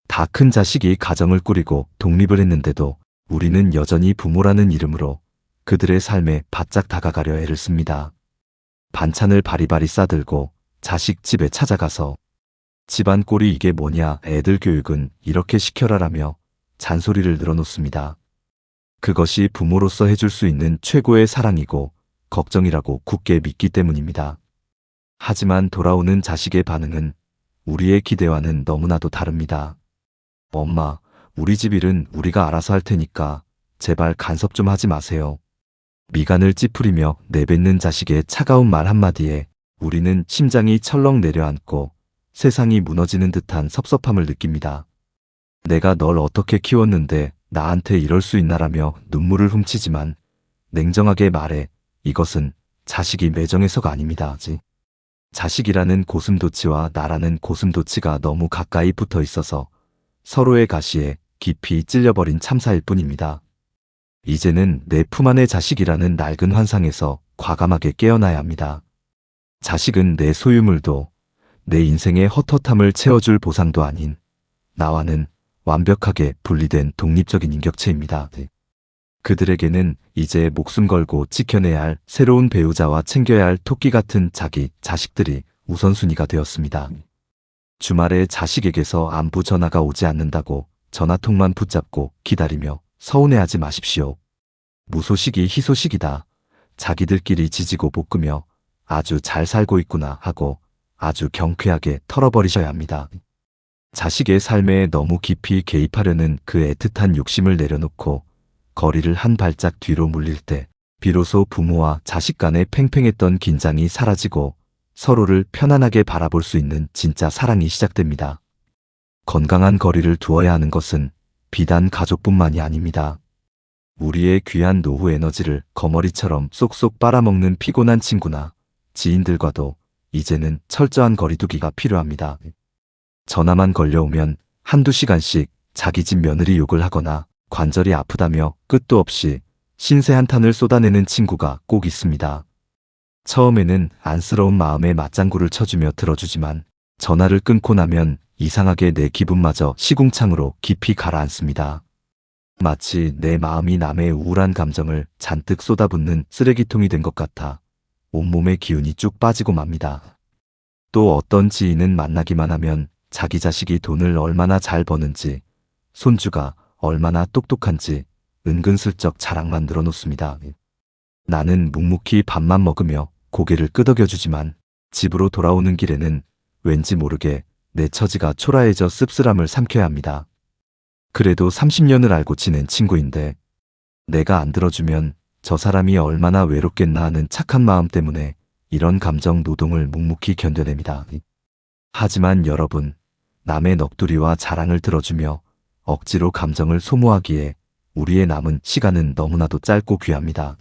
다 큰 자식이 가정을 꾸리고 독립을 했는데도 우리는 여전히 부모라는 이름으로 그들의 삶에 바짝 다가가려 애를 씁니다. 반찬을 바리바리 싸들고 자식 집에 찾아가서 집안 꼴이 이게 뭐냐, 애들 교육은 이렇게 시켜라라며 잔소리를 늘어놓습니다. 그것이 부모로서 해줄 수 있는 최고의 사랑이고 걱정이라고 굳게 믿기 때문입니다. 하지만 돌아오는 자식의 반응은 우리의 기대와는 너무나도 다릅니다. 엄마, 우리 집 일은 우리가 알아서 할 테니까 제발 간섭 좀 하지 마세요. 미간을 찌푸리며 내뱉는 자식의 차가운 말 한마디에 우리는 심장이 철렁 내려앉고 세상이 무너지는 듯한 섭섭함을 느낍니다. 내가 널 어떻게 키웠는데 나한테 이럴 수 있나라며 눈물을 훔치지만 냉정하게 말해 이것은 자식이 매정해서가 아닙니다. 자식이라는 고슴도치와 나라는 고슴도치가 너무 가까이 붙어 있어서 서로의 가시에 깊이 찔려버린 참사일 뿐입니다. 이제는 내 품 안의 자식이라는 낡은 환상에서 과감하게 깨어나야 합니다. 자식은 내 소유물도 내 인생의 헛헛함을 채워줄 보상도 아닌 나와는 완벽하게 분리된 독립적인 인격체입니다. 그들에게는 이제 목숨 걸고 지켜내야 할 새로운 배우자와 챙겨야 할 토끼 같은 자기 자식들이 우선순위가 되었습니다. 주말에 자식에게서 안부 전화가 오지 않는다고 전화통만 붙잡고 기다리며 서운해하지 마십시오. 무소식이 희소식이다. 자기들끼리 지지고 볶으며 아주 잘 살고 있구나 하고 아주 경쾌하게 털어버리셔야 합니다. 자식의 삶에 너무 깊이 개입하려는 그 애틋한 욕심을 내려놓고 거리를 한 발짝 뒤로 물릴 때 비로소 부모와 자식 간의 팽팽했던 긴장이 사라지고 서로를 편안하게 바라볼 수 있는 진짜 사랑이 시작됩니다. 건강한 거리를 두어야 하는 것은 비단 가족뿐만이 아닙니다. 우리의 귀한 노후 에너지를 거머리처럼 쏙쏙 빨아먹는 피곤한 친구나 지인들과도 이제는 철저한 거리두기가 필요합니다. 전화만 걸려오면 한두 시간씩 자기 집 며느리 욕을 하거나 관절이 아프다며 끝도 없이 신세 한탄을 쏟아내는 친구가 꼭 있습니다. 처음에는 안쓰러운 마음에 맞장구를 쳐주며 들어주지만 전화를 끊고 나면 이상하게 내 기분마저 시궁창으로 깊이 가라앉습니다. 마치 내 마음이 남의 우울한 감정을 잔뜩 쏟아붓는 쓰레기통이 된 것 같아 온몸의 기운이 쭉 빠지고 맙니다. 또 어떤 지인은 만나기만 하면 자기 자식이 돈을 얼마나 잘 버는지, 손주가 얼마나 똑똑한지 은근슬쩍 자랑만 늘어놓습니다. 나는 묵묵히 밥만 먹으며 고개를 끄덕여주지만 집으로 돌아오는 길에는 왠지 모르게 내 처지가 초라해져 씁쓸함을 삼켜야 합니다. 그래도 30년을 알고 지낸 친구인데 내가 안 들어주면 저 사람이 얼마나 외롭겠나 하는 착한 마음 때문에 이런 감정 노동을 묵묵히 견뎌냅니다. 하지만 여러분, 남의 넋두리와 자랑을 들어주며 억지로 감정을 소모하기에 우리의 남은 시간은 너무나도 짧고 귀합니다.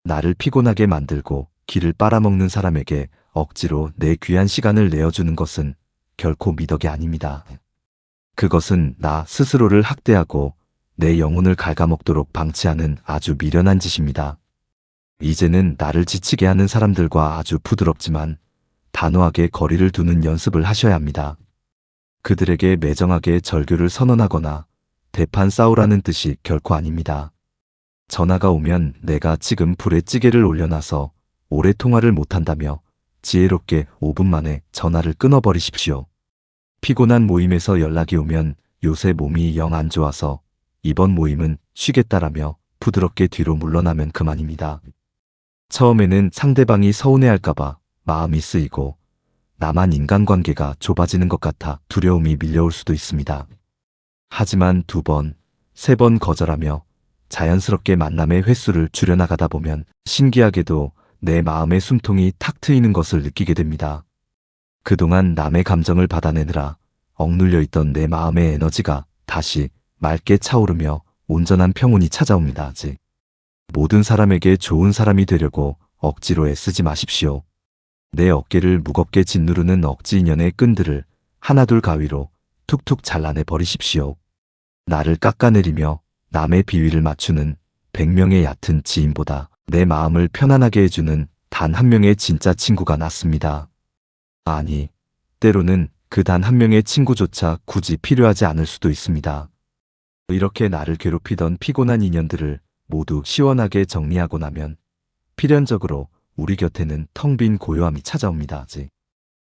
나를 피곤하게 만들고 기를 빨아먹는 사람에게 억지로 내 귀한 시간을 내어주는 것은 결코 미덕이 아닙니다. 그것은 나 스스로를 학대하고 내 영혼을 갉아먹도록 방치하는 아주 미련한 짓입니다. 이제는 나를 지치게 하는 사람들과 아주 부드럽지만 단호하게 거리를 두는 연습을 하셔야 합니다. 그들에게 매정하게 절교를 선언하거나 대판 싸우라는 뜻이 결코 아닙니다. 전화가 오면 내가 지금 불에 찌개를 올려놔서 오래 통화를 못한다며 지혜롭게 5분 만에 전화를 끊어버리십시오. 피곤한 모임에서 연락이 오면 요새 몸이 영 안 좋아서 이번 모임은 쉬겠다라며 부드럽게 뒤로 물러나면 그만입니다. 처음에는 상대방이 서운해할까봐 마음이 쓰이고 나만 인간관계가 좁아지는 것 같아 두려움이 밀려올 수도 있습니다. 하지만 2번, 3번 거절하며 자연스럽게 만남의 횟수를 줄여나가다 보면 신기하게도 내 마음의 숨통이 탁 트이는 것을 느끼게 됩니다. 그동안 남의 감정을 받아내느라 억눌려 있던 내 마음의 에너지가 다시 맑게 차오르며 온전한 평온이 찾아옵니다. 모든 사람에게 좋은 사람이 되려고 억지로 애쓰지 마십시오. 내 어깨를 무겁게 짓누르는 억지 인연의 끈들을 하나둘 가위로 툭툭 잘라내 버리십시오. 나를 깎아내리며 남의 비위를 맞추는 100명의 얕은 지인보다 내 마음을 편안하게 해주는 단 한 명의 진짜 친구가 낫습니다. 아니, 때로는 그 단 한 명의 친구조차 굳이 필요하지 않을 수도 있습니다. 이렇게 나를 괴롭히던 피곤한 인연들을 모두 시원하게 정리하고 나면 필연적으로 우리 곁에는 텅 빈 고요함이 찾아옵니다.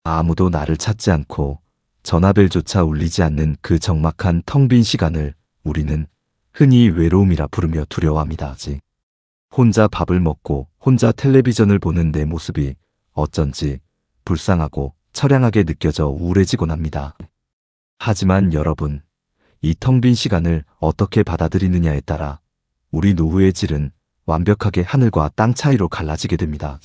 아무도 나를 찾지 않고 전화벨조차 울리지 않는 그 적막한 텅 빈 시간을 우리는 흔히 외로움이라 부르며 두려워합니다. 혼자 밥을 먹고 혼자 텔레비전을 보는 내 모습이 어쩐지 불쌍하고 처량하게 느껴져 우울해지곤 합니다. 하지만 여러분, 이 텅 빈 시간을 어떻게 받아들이느냐에 따라 우리 노후의 질은 완벽하게 하늘과 땅 차이로 갈라지게 됩니다.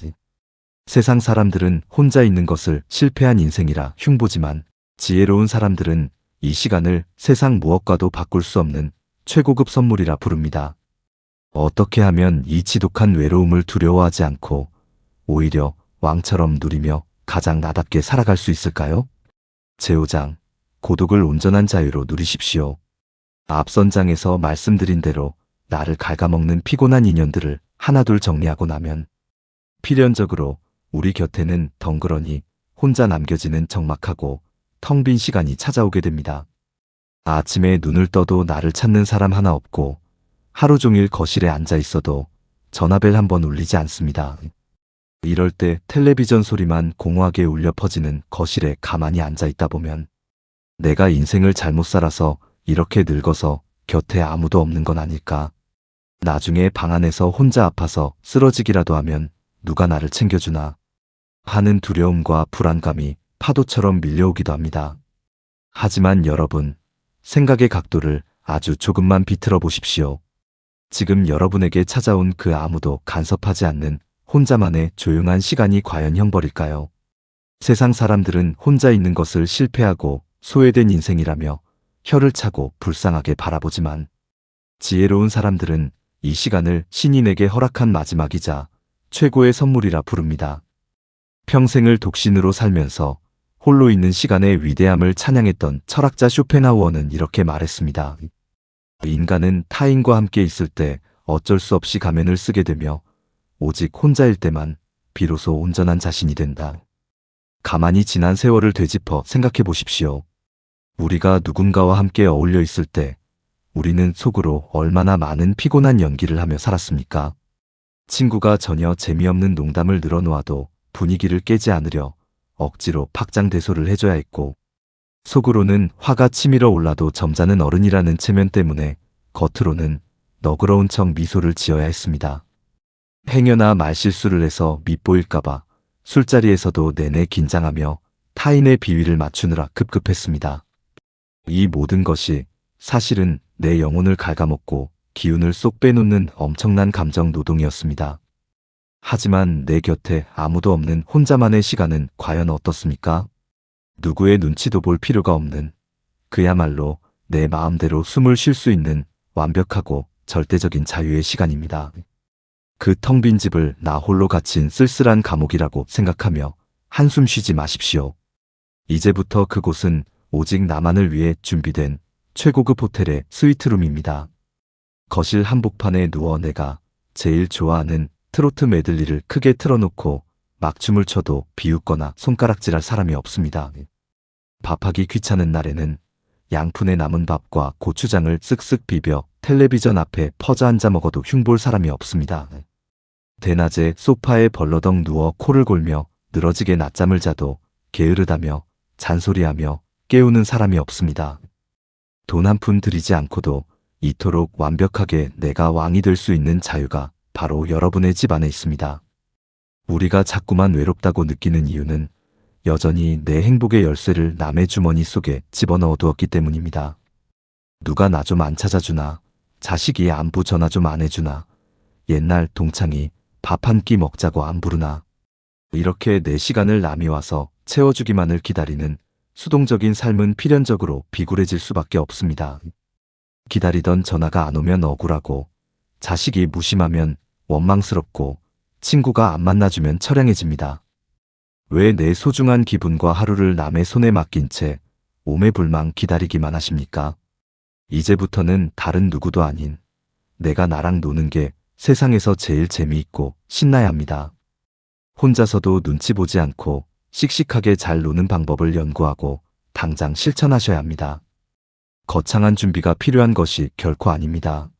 세상 사람들은 혼자 있는 것을 실패한 인생이라 흉보지만 지혜로운 사람들은 이 시간을 세상 무엇과도 바꿀 수 없는 최고급 선물이라 부릅니다. 어떻게 하면 이 지독한 외로움을 두려워하지 않고 오히려 왕처럼 누리며 가장 나답게 살아갈 수 있을까요? 제5장, 고독을 온전한 자유로 누리십시오. 앞선 장에서 말씀드린 대로 나를 갉아먹는 피곤한 인연들을 하나둘 정리하고 나면 필연적으로 우리 곁에는 덩그러니 혼자 남겨지는 적막하고 텅 빈 시간이 찾아오게 됩니다. 아침에 눈을 떠도 나를 찾는 사람 하나 없고 하루 종일 거실에 앉아 있어도 전화벨 한 번 울리지 않습니다. 이럴 때 텔레비전 소리만 공허하게 울려 퍼지는 거실에 가만히 앉아 있다 보면 내가 인생을 잘못 살아서 이렇게 늙어서 곁에 아무도 없는 건 아닐까. 나중에 방 안에서 혼자 아파서 쓰러지기라도 하면 누가 나를 챙겨주나 하는 두려움과 불안감이 파도처럼 밀려오기도 합니다. 하지만 여러분, 생각의 각도를 아주 조금만 비틀어 보십시오. 지금 여러분에게 찾아온 그 아무도 간섭하지 않는 혼자만의 조용한 시간이 과연 형벌일까요? 세상 사람들은 혼자 있는 것을 실패하고 소외된 인생이라며 혀를 차고 불쌍하게 바라보지만 지혜로운 사람들은 이 시간을 신이 내게 허락한 마지막이자 최고의 선물이라 부릅니다. 평생을 독신으로 살면서 홀로 있는 시간의 위대함을 찬양했던 철학자 쇼펜하우어는 이렇게 말했습니다. 인간은 타인과 함께 있을 때 어쩔 수 없이 가면을 쓰게 되며 오직 혼자일 때만 비로소 온전한 자신이 된다. 가만히 지난 세월을 되짚어 생각해 보십시오. 우리가 누군가와 함께 어울려 있을 때 우리는 속으로 얼마나 많은 피곤한 연기를 하며 살았습니까? 친구가 전혀 재미없는 농담을 늘어놓아도 분위기를 깨지 않으려 억지로 박장대소를 해줘야 했고 속으로는 화가 치밀어 올라도 점잖은 어른이라는 체면 때문에 겉으로는 너그러운 척 미소를 지어야 했습니다. 행여나 말실수를 해서 밉보일까봐 술자리에서도 내내 긴장하며 타인의 비위를 맞추느라 급급했습니다. 이 모든 것이 사실은 내 영혼을 갉아먹고 기운을 쏙 빼놓는 엄청난 감정 노동이었습니다. 하지만 내 곁에 아무도 없는 혼자만의 시간은 과연 어떻습니까? 누구의 눈치도 볼 필요가 없는, 그야말로 내 마음대로 숨을 쉴 수 있는 완벽하고 절대적인 자유의 시간입니다. 그 텅 빈 집을 나 홀로 갇힌 쓸쓸한 감옥이라고 생각하며 한숨 쉬지 마십시오. 이제부터 그곳은 오직 나만을 위해 준비된 최고급 호텔의 스위트룸입니다. 거실 한복판에 누워 내가 제일 좋아하는 트로트 메들리를 크게 틀어놓고 막춤을 춰도 비웃거나 손가락질할 사람이 없습니다. 밥하기 귀찮은 날에는 양푼에 남은 밥과 고추장을 쓱쓱 비벼 텔레비전 앞에 퍼져 앉아 먹어도 흉볼 사람이 없습니다. 대낮에 소파에 벌러덩 누워 코를 골며 늘어지게 낮잠을 자도 게으르다며 잔소리하며 깨우는 사람이 없습니다. 돈 한 푼 들이지 않고도 이토록 완벽하게 내가 왕이 될 수 있는 자유가 바로 여러분의 집 안에 있습니다. 우리가 자꾸만 외롭다고 느끼는 이유는 여전히 내 행복의 열쇠를 남의 주머니 속에 집어넣어 두었기 때문입니다. 누가 나 좀 안 찾아주나, 자식이 안부 전화 좀 안 해주나, 옛날 동창이 밥 한 끼 먹자고 안 부르나, 이렇게 내 시간을 남이 와서 채워주기만을 기다리는 수동적인 삶은 필연적으로 비굴해질 수밖에 없습니다. 기다리던 전화가 안 오면 억울하고, 자식이 무심하면 원망스럽고, 친구가 안 만나주면 처량해집니다. 왜 내 소중한 기분과 하루를 남의 손에 맡긴 채 오매불망 기다리기만 하십니까? 이제부터는 다른 누구도 아닌 내가 나랑 노는 게 세상에서 제일 재미있고 신나야 합니다. 혼자서도 눈치 보지 않고 씩씩하게 잘 노는 방법을 연구하고 당장 실천하셔야 합니다. 거창한 준비가 필요한 것이 결코 아닙니다.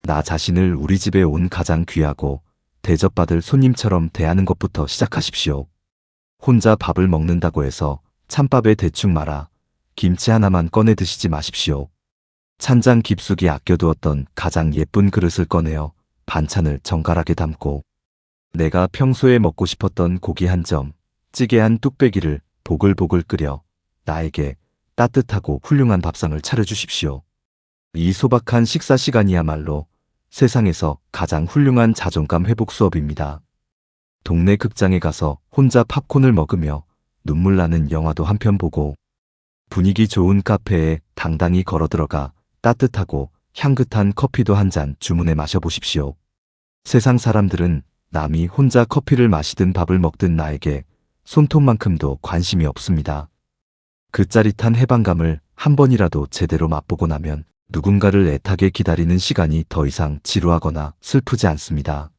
나 자신을 우리 집에 온 가장 귀하고 대접받을 손님처럼 대하는 것부터 시작하십시오. 혼자 밥을 먹는다고 해서 찬밥에 대충 말아 김치 하나만 꺼내 드시지 마십시오. 찬장 깊숙이 아껴두었던 가장 예쁜 그릇을 꺼내어 반찬을 정갈하게 담고 내가 평소에 먹고 싶었던 고기 한 점, 찌개 한 뚝배기를 보글보글 끓여 나에게 따뜻하고 훌륭한 밥상을 차려주십시오. 이 소박한 식사 시간이야말로 세상에서 가장 훌륭한 자존감 회복 수업입니다. 동네 극장에 가서 혼자 팝콘을 먹으며 눈물 나는 영화도 한 편 보고 분위기 좋은 카페에 당당히 걸어 들어가 따뜻하고 향긋한 커피도 한 잔 주문해 마셔보십시오. 세상 사람들은 남이 혼자 커피를 마시든 밥을 먹든 나에게 손톱만큼도 관심이 없습니다. 그 짜릿한 해방감을 한 번이라도 제대로 맛보고 나면 누군가를 애타게 기다리는 시간이 더 이상 지루하거나 슬프지 않습니다.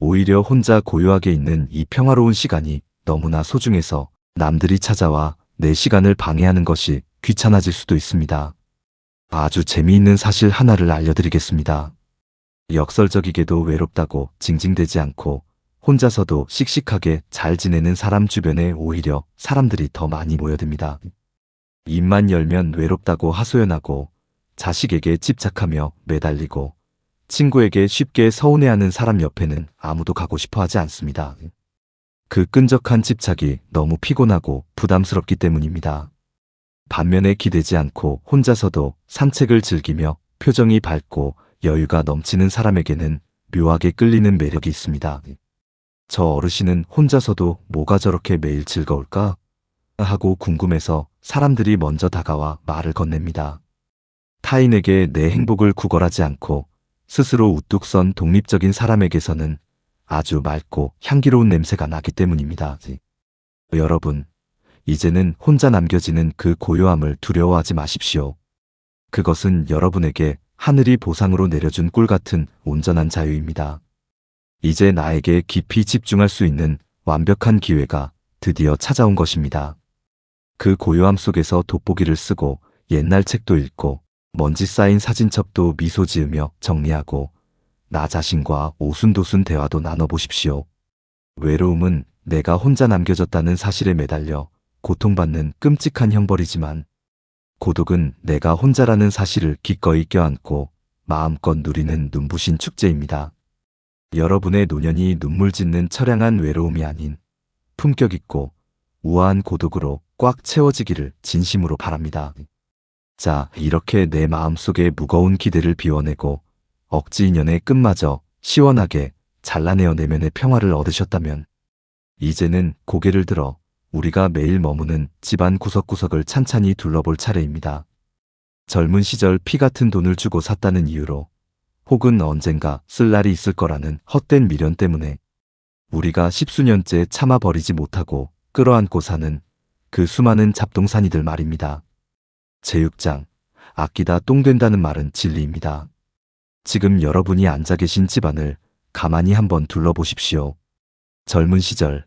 오히려 혼자 고요하게 있는 이 평화로운 시간이 너무나 소중해서 남들이 찾아와 내 시간을 방해하는 것이 귀찮아질 수도 있습니다. 아주 재미있는 사실 하나를 알려드리겠습니다. 역설적이게도 외롭다고 징징대지 않고 혼자서도 씩씩하게 잘 지내는 사람 주변에 오히려 사람들이 더 많이 모여듭니다. 입만 열면 외롭다고 하소연하고 자식에게 집착하며 매달리고 친구에게 쉽게 서운해하는 사람 옆에는 아무도 가고 싶어 하지 않습니다. 그 끈적한 집착이 너무 피곤하고 부담스럽기 때문입니다. 반면에 기대지 않고 혼자서도 산책을 즐기며 표정이 밝고 여유가 넘치는 사람에게는 묘하게 끌리는 매력이 있습니다. 저 어르신은 혼자서도 뭐가 저렇게 매일 즐거울까? 하고 궁금해서 사람들이 먼저 다가와 말을 건넵니다. 타인에게 내 행복을 구걸하지 않고 스스로 우뚝 선 독립적인 사람에게서는 아주 맑고 향기로운 냄새가 나기 때문입니다. 여러분, 이제는 혼자 남겨지는 그 고요함을 두려워하지 마십시오. 그것은 여러분에게 하늘이 보상으로 내려준 꿀 같은 온전한 자유입니다. 이제 나에게 깊이 집중할 수 있는 완벽한 기회가 드디어 찾아온 것입니다. 그 고요함 속에서 돋보기를 쓰고 옛날 책도 읽고 먼지 쌓인 사진첩도 미소 지으며 정리하고 나 자신과 오순도순 대화도 나눠보십시오. 외로움은 내가 혼자 남겨졌다는 사실에 매달려 고통받는 끔찍한 형벌이지만 고독은 내가 혼자라는 사실을 기꺼이 껴안고 마음껏 누리는 눈부신 축제입니다. 여러분의 노년이 눈물 짓는 처량한 외로움이 아닌 품격 있고 우아한 고독으로 꽉 채워지기를 진심으로 바랍니다. 자, 이렇게 내 마음속에 무거운 기대를 비워내고 억지 인연의 끝마저 시원하게 잘라내어 내면의 평화를 얻으셨다면 이제는 고개를 들어 우리가 매일 머무는 집안 구석구석을 찬찬히 둘러볼 차례입니다. 젊은 시절 피 같은 돈을 주고 샀다는 이유로 혹은 언젠가 쓸 날이 있을 거라는 헛된 미련 때문에 우리가 십수년째 참아버리지 못하고 끌어안고 사는 그 수많은 잡동사니들 말입니다. 제6장 아끼다 똥 된다는 말은 진리입니다. 지금 여러분이 앉아 계신 집안을 가만히 한번 둘러보십시오. 젊은 시절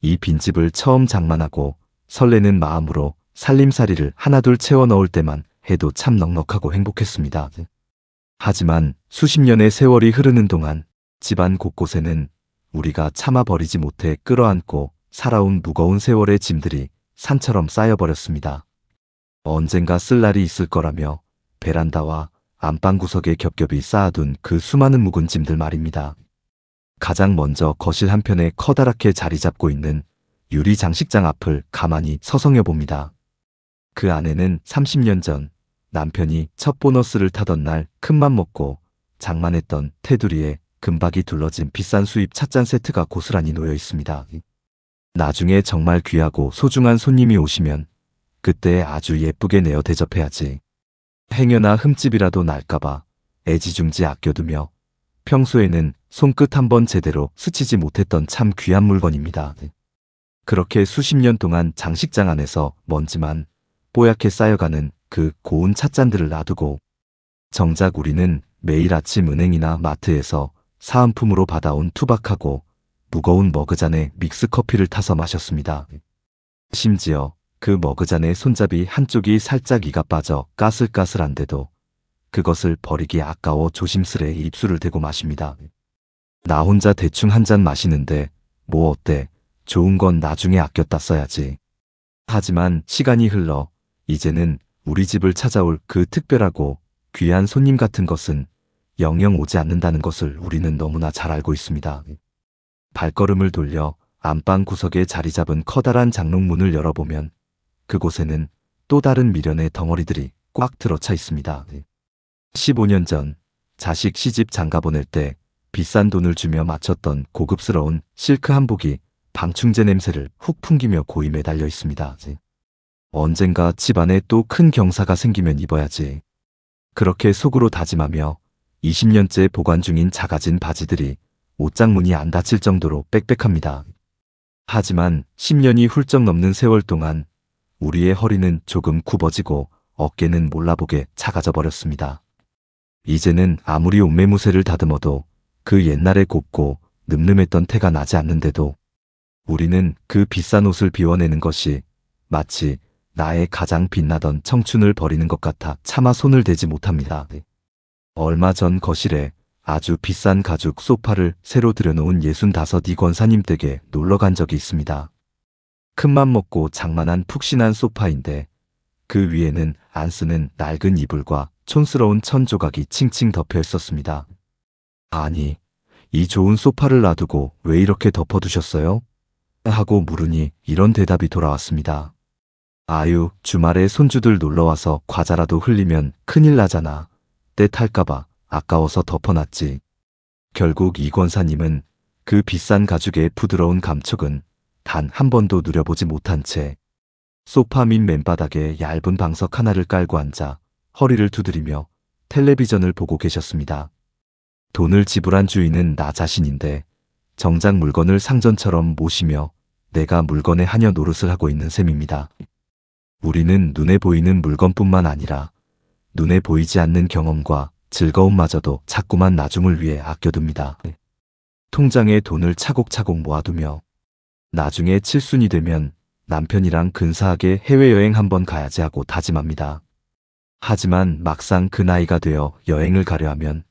이 빈집을 처음 장만하고 설레는 마음으로 살림살이를 하나둘 채워 넣을 때만 해도 참 넉넉하고 행복했습니다. 하지만 수십 년의 세월이 흐르는 동안 집안 곳곳에는 우리가 참아버리지 못해 끌어안고 살아온 무거운 세월의 짐들이 산처럼 쌓여버렸습니다. 언젠가 쓸 날이 있을 거라며 베란다와 안방 구석에 겹겹이 쌓아둔 그 수많은 묵은 짐들 말입니다. 가장 먼저 거실 한편에 커다랗게 자리 잡고 있는 유리 장식장 앞을 가만히 서성여 봅니다. 그 안에는 30년 전 남편이 첫 보너스를 타던 날 큰맘 먹고 장만했던 테두리에 금박이 둘러진 비싼 수입 찻잔 세트가 고스란히 놓여 있습니다. 나중에 정말 귀하고 소중한 손님이 오시면 그때 아주 예쁘게 내어 대접해야지. 행여나 흠집이라도 날까봐 애지중지 아껴두며 평소에는 손끝 한번 제대로 스치지 못했던 참 귀한 물건입니다. 그렇게 수십 년 동안 장식장 안에서 먼지만 뽀얗게 쌓여가는 그 고운 찻잔들을 놔두고 정작 우리는 매일 아침 은행이나 마트에서 사은품으로 받아온 투박하고 무거운 머그잔에 믹스커피를 타서 마셨습니다. 심지어 그 머그잔의 손잡이 한쪽이 살짝 이가 빠져 까슬까슬한데도 그것을 버리기 아까워 조심스레 입술을 대고 마십니다. 나 혼자 대충 한 잔 마시는데 뭐 어때? 좋은 건 나중에 아꼈다 써야지. 하지만 시간이 흘러 이제는 우리 집을 찾아올 그 특별하고 귀한 손님 같은 것은 영영 오지 않는다는 것을 우리는 너무나 잘 알고 있습니다. 발걸음을 돌려 안방 구석에 자리 잡은 커다란 장롱문을 열어보면 그곳에는 또 다른 미련의 덩어리들이 꽉 들어차 있습니다. 15년 전 자식 시집 장가 보낼 때 비싼 돈을 주며 맞췄던 고급스러운 실크 한복이 방충제 냄새를 훅 풍기며 고이 매달려 있습니다. 언젠가 집안에 또 큰 경사가 생기면 입어야지. 그렇게 속으로 다짐하며 20년째 보관 중인 작아진 바지들이 옷장문이 안 닫힐 정도로 빽빽합니다. 하지만 10년이 훌쩍 넘는 세월 동안 우리의 허리는 조금 굽어지고 어깨는 몰라보게 작아져 버렸습니다. 이제는 아무리 옷매무새를 다듬어도 그 옛날에 곱고 늠름했던 태가 나지 않는데도 우리는 그 비싼 옷을 비워내는 것이 마치 나의 가장 빛나던 청춘을 버리는 것 같아 차마 손을 대지 못합니다. 얼마 전 거실에 아주 비싼 가죽 소파를 새로 들여놓은 65이 권사님 댁에 놀러 간 적이 있습니다. 큰맘 먹고 장만한 푹신한 소파인데 그 위에는 안 쓰는 낡은 이불과 촌스러운 천 조각이 칭칭 덮여 있었습니다. 아니, 이 좋은 소파를 놔두고 왜 이렇게 덮어두셨어요? 하고 물으니 이런 대답이 돌아왔습니다. 아유, 주말에 손주들 놀러와서 과자라도 흘리면 큰일 나잖아. 때 탈까봐 아까워서 덮어놨지. 결국 이 권사님은 그 비싼 가죽의 부드러운 감촉은 단 한 번도 누려보지 못한 채 소파 밑 맨바닥에 얇은 방석 하나를 깔고 앉아 허리를 두드리며 텔레비전을 보고 계셨습니다. 돈을 지불한 주인은 나 자신인데 정작 물건을 상전처럼 모시며 내가 물건에 하녀 노릇을 하고 있는 셈입니다. 우리는 눈에 보이는 물건뿐만 아니라 눈에 보이지 않는 경험과 즐거움마저도 자꾸만 나중을 위해 아껴둡니다. 통장에 돈을 차곡차곡 모아두며 나중에 칠순이 되면 남편이랑 근사하게 해외여행 한번 가야지 하고 다짐합니다. 하지만 막상 그 나이가 되어 여행을 가려 하면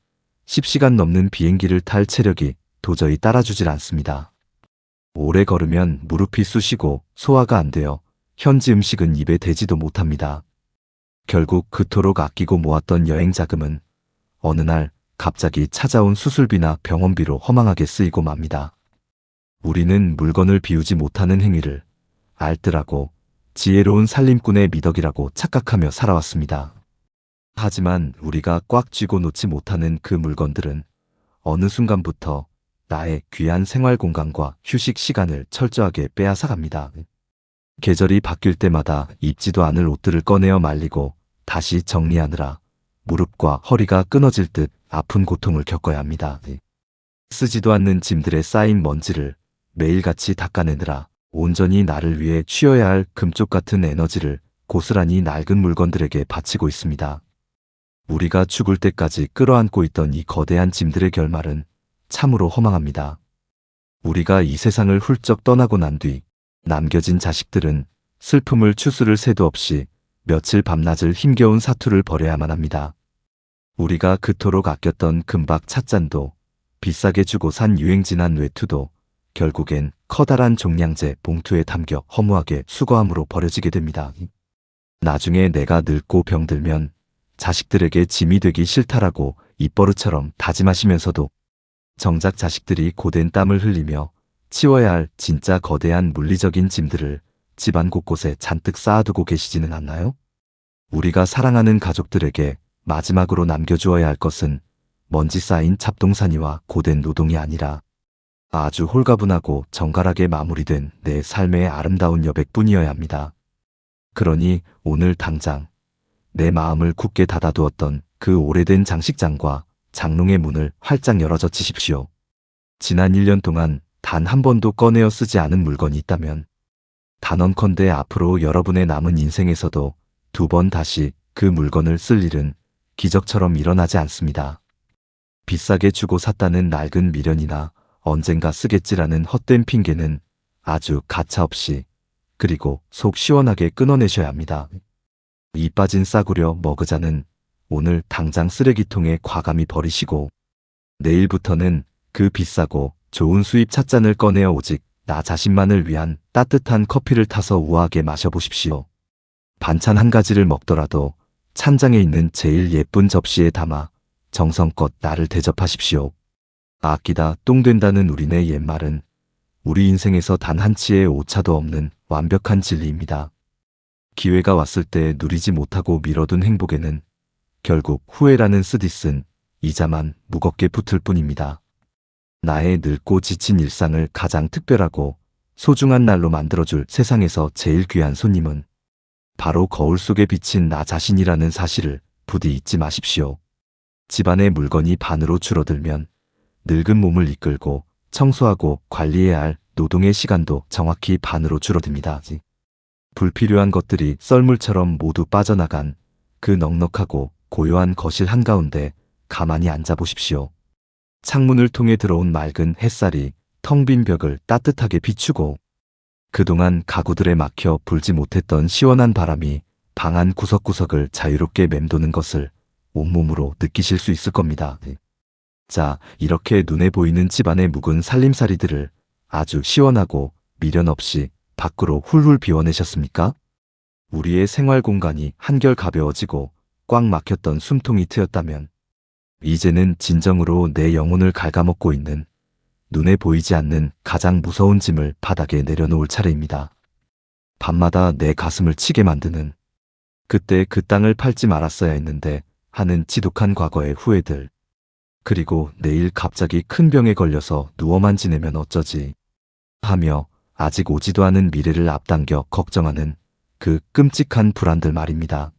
10시간 넘는 비행기를 탈 체력이 도저히 따라주질 않습니다. 오래 걸으면 무릎이 쑤시고 소화가 안 되어 현지 음식은 입에 대지도 못합니다. 결국 그토록 아끼고 모았던 여행 자금은 어느 날 갑자기 찾아온 수술비나 병원비로 허망하게 쓰이고 맙니다. 우리는 물건을 비우지 못하는 행위를 알뜰하고 지혜로운 살림꾼의 미덕이라고 착각하며 살아왔습니다. 하지만 우리가 꽉 쥐고 놓지 못하는 그 물건들은 어느 순간부터 나의 귀한 생활 공간과 휴식 시간을 철저하게 빼앗아갑니다. 계절이 바뀔 때마다 입지도 않을 옷들을 꺼내어 말리고 다시 정리하느라 무릎과 허리가 끊어질 듯 아픈 고통을 겪어야 합니다. 쓰지도 않는 짐들에 쌓인 먼지를 매일같이 닦아내느라 온전히 나를 위해 쉬어야 할 금쪽 같은 에너지를 고스란히 낡은 물건들에게 바치고 있습니다. 우리가 죽을 때까지 끌어안고 있던 이 거대한 짐들의 결말은 참으로 허망합니다. 우리가 이 세상을 훌쩍 떠나고 난 뒤 남겨진 자식들은 슬픔을 추스를 새도 없이 며칠 밤낮을 힘겨운 사투를 벌여야만 합니다. 우리가 그토록 아꼈던 금박 찻잔도 비싸게 주고 산 유행진한 외투도 결국엔 커다란 종량제 봉투에 담겨 허무하게 수거함으로 버려지게 됩니다. 나중에 내가 늙고 병들면 자식들에게 짐이 되기 싫다라고 입버릇처럼 다짐하시면서도 정작 자식들이 고된 땀을 흘리며 치워야 할 진짜 거대한 물리적인 짐들을 집안 곳곳에 잔뜩 쌓아두고 계시지는 않나요? 우리가 사랑하는 가족들에게 마지막으로 남겨주어야 할 것은 먼지 쌓인 잡동사니와 고된 노동이 아니라 아주 홀가분하고 정갈하게 마무리된 내 삶의 아름다운 여백뿐이어야 합니다. 그러니 오늘 당장 내 마음을 굳게 닫아두었던 그 오래된 장식장과 장롱의 문을 활짝 열어 젖히십시오. 지난 1년 동안 단 한 번도 꺼내어 쓰지 않은 물건이 있다면 단언컨대 앞으로 여러분의 남은 인생에서도 2번 다시 그 물건을 쓸 일은 기적처럼 일어나지 않습니다. 비싸게 주고 샀다는 낡은 미련이나 언젠가 쓰겠지라는 헛된 핑계는 아주 가차없이 그리고 속 시원하게 끊어내셔야 합니다. 이 빠진 싸구려 머그잔은 오늘 당장 쓰레기통에 과감히 버리시고 내일부터는 그 비싸고 좋은 수입 찻잔을 꺼내어 오직 나 자신만을 위한 따뜻한 커피를 타서 우아하게 마셔보십시오. 반찬 한 가지를 먹더라도 찬장에 있는 제일 예쁜 접시에 담아 정성껏 나를 대접하십시오. 아끼다 똥 된다는 우리네 옛말은 우리 인생에서 단 한치의 오차도 없는 완벽한 진리입니다. 기회가 왔을 때 누리지 못하고 미뤄둔 행복에는 결국 후회라는 쓰디쓴 이자만 무겁게 붙을 뿐입니다. 나의 늙고 지친 일상을 가장 특별하고 소중한 날로 만들어줄 세상에서 제일 귀한 손님은 바로 거울 속에 비친 나 자신이라는 사실을 부디 잊지 마십시오. 집안의 물건이 반으로 줄어들면 늙은 몸을 이끌고 청소하고 관리해야 할 노동의 시간도 정확히 반으로 줄어듭니다. 불필요한 것들이 썰물처럼 모두 빠져나간 그 넉넉하고 고요한 거실 한가운데 가만히 앉아보십시오. 창문을 통해 들어온 맑은 햇살이 텅 빈 벽을 따뜻하게 비추고 그동안 가구들에 막혀 불지 못했던 시원한 바람이 방 안 구석구석을 자유롭게 맴도는 것을 온몸으로 느끼실 수 있을 겁니다. 자, 이렇게 눈에 보이는 집안의 묵은 살림살이들을 아주 시원하고 미련 없이 밖으로 훌훌 비워내셨습니까? 우리의 생활 공간이 한결 가벼워지고 꽉 막혔던 숨통이 트였다면 이제는 진정으로 내 영혼을 갉아먹고 있는 눈에 보이지 않는 가장 무서운 짐을 바닥에 내려놓을 차례입니다. 밤마다 내 가슴을 치게 만드는 그때 그 땅을 팔지 말았어야 했는데 하는 지독한 과거의 후회들, 그리고 내일 갑자기 큰 병에 걸려서 누워만 지내면 어쩌지 하며 아직 오지도 않은 미래를 앞당겨 걱정하는 그 끔찍한 불안들 말입니다.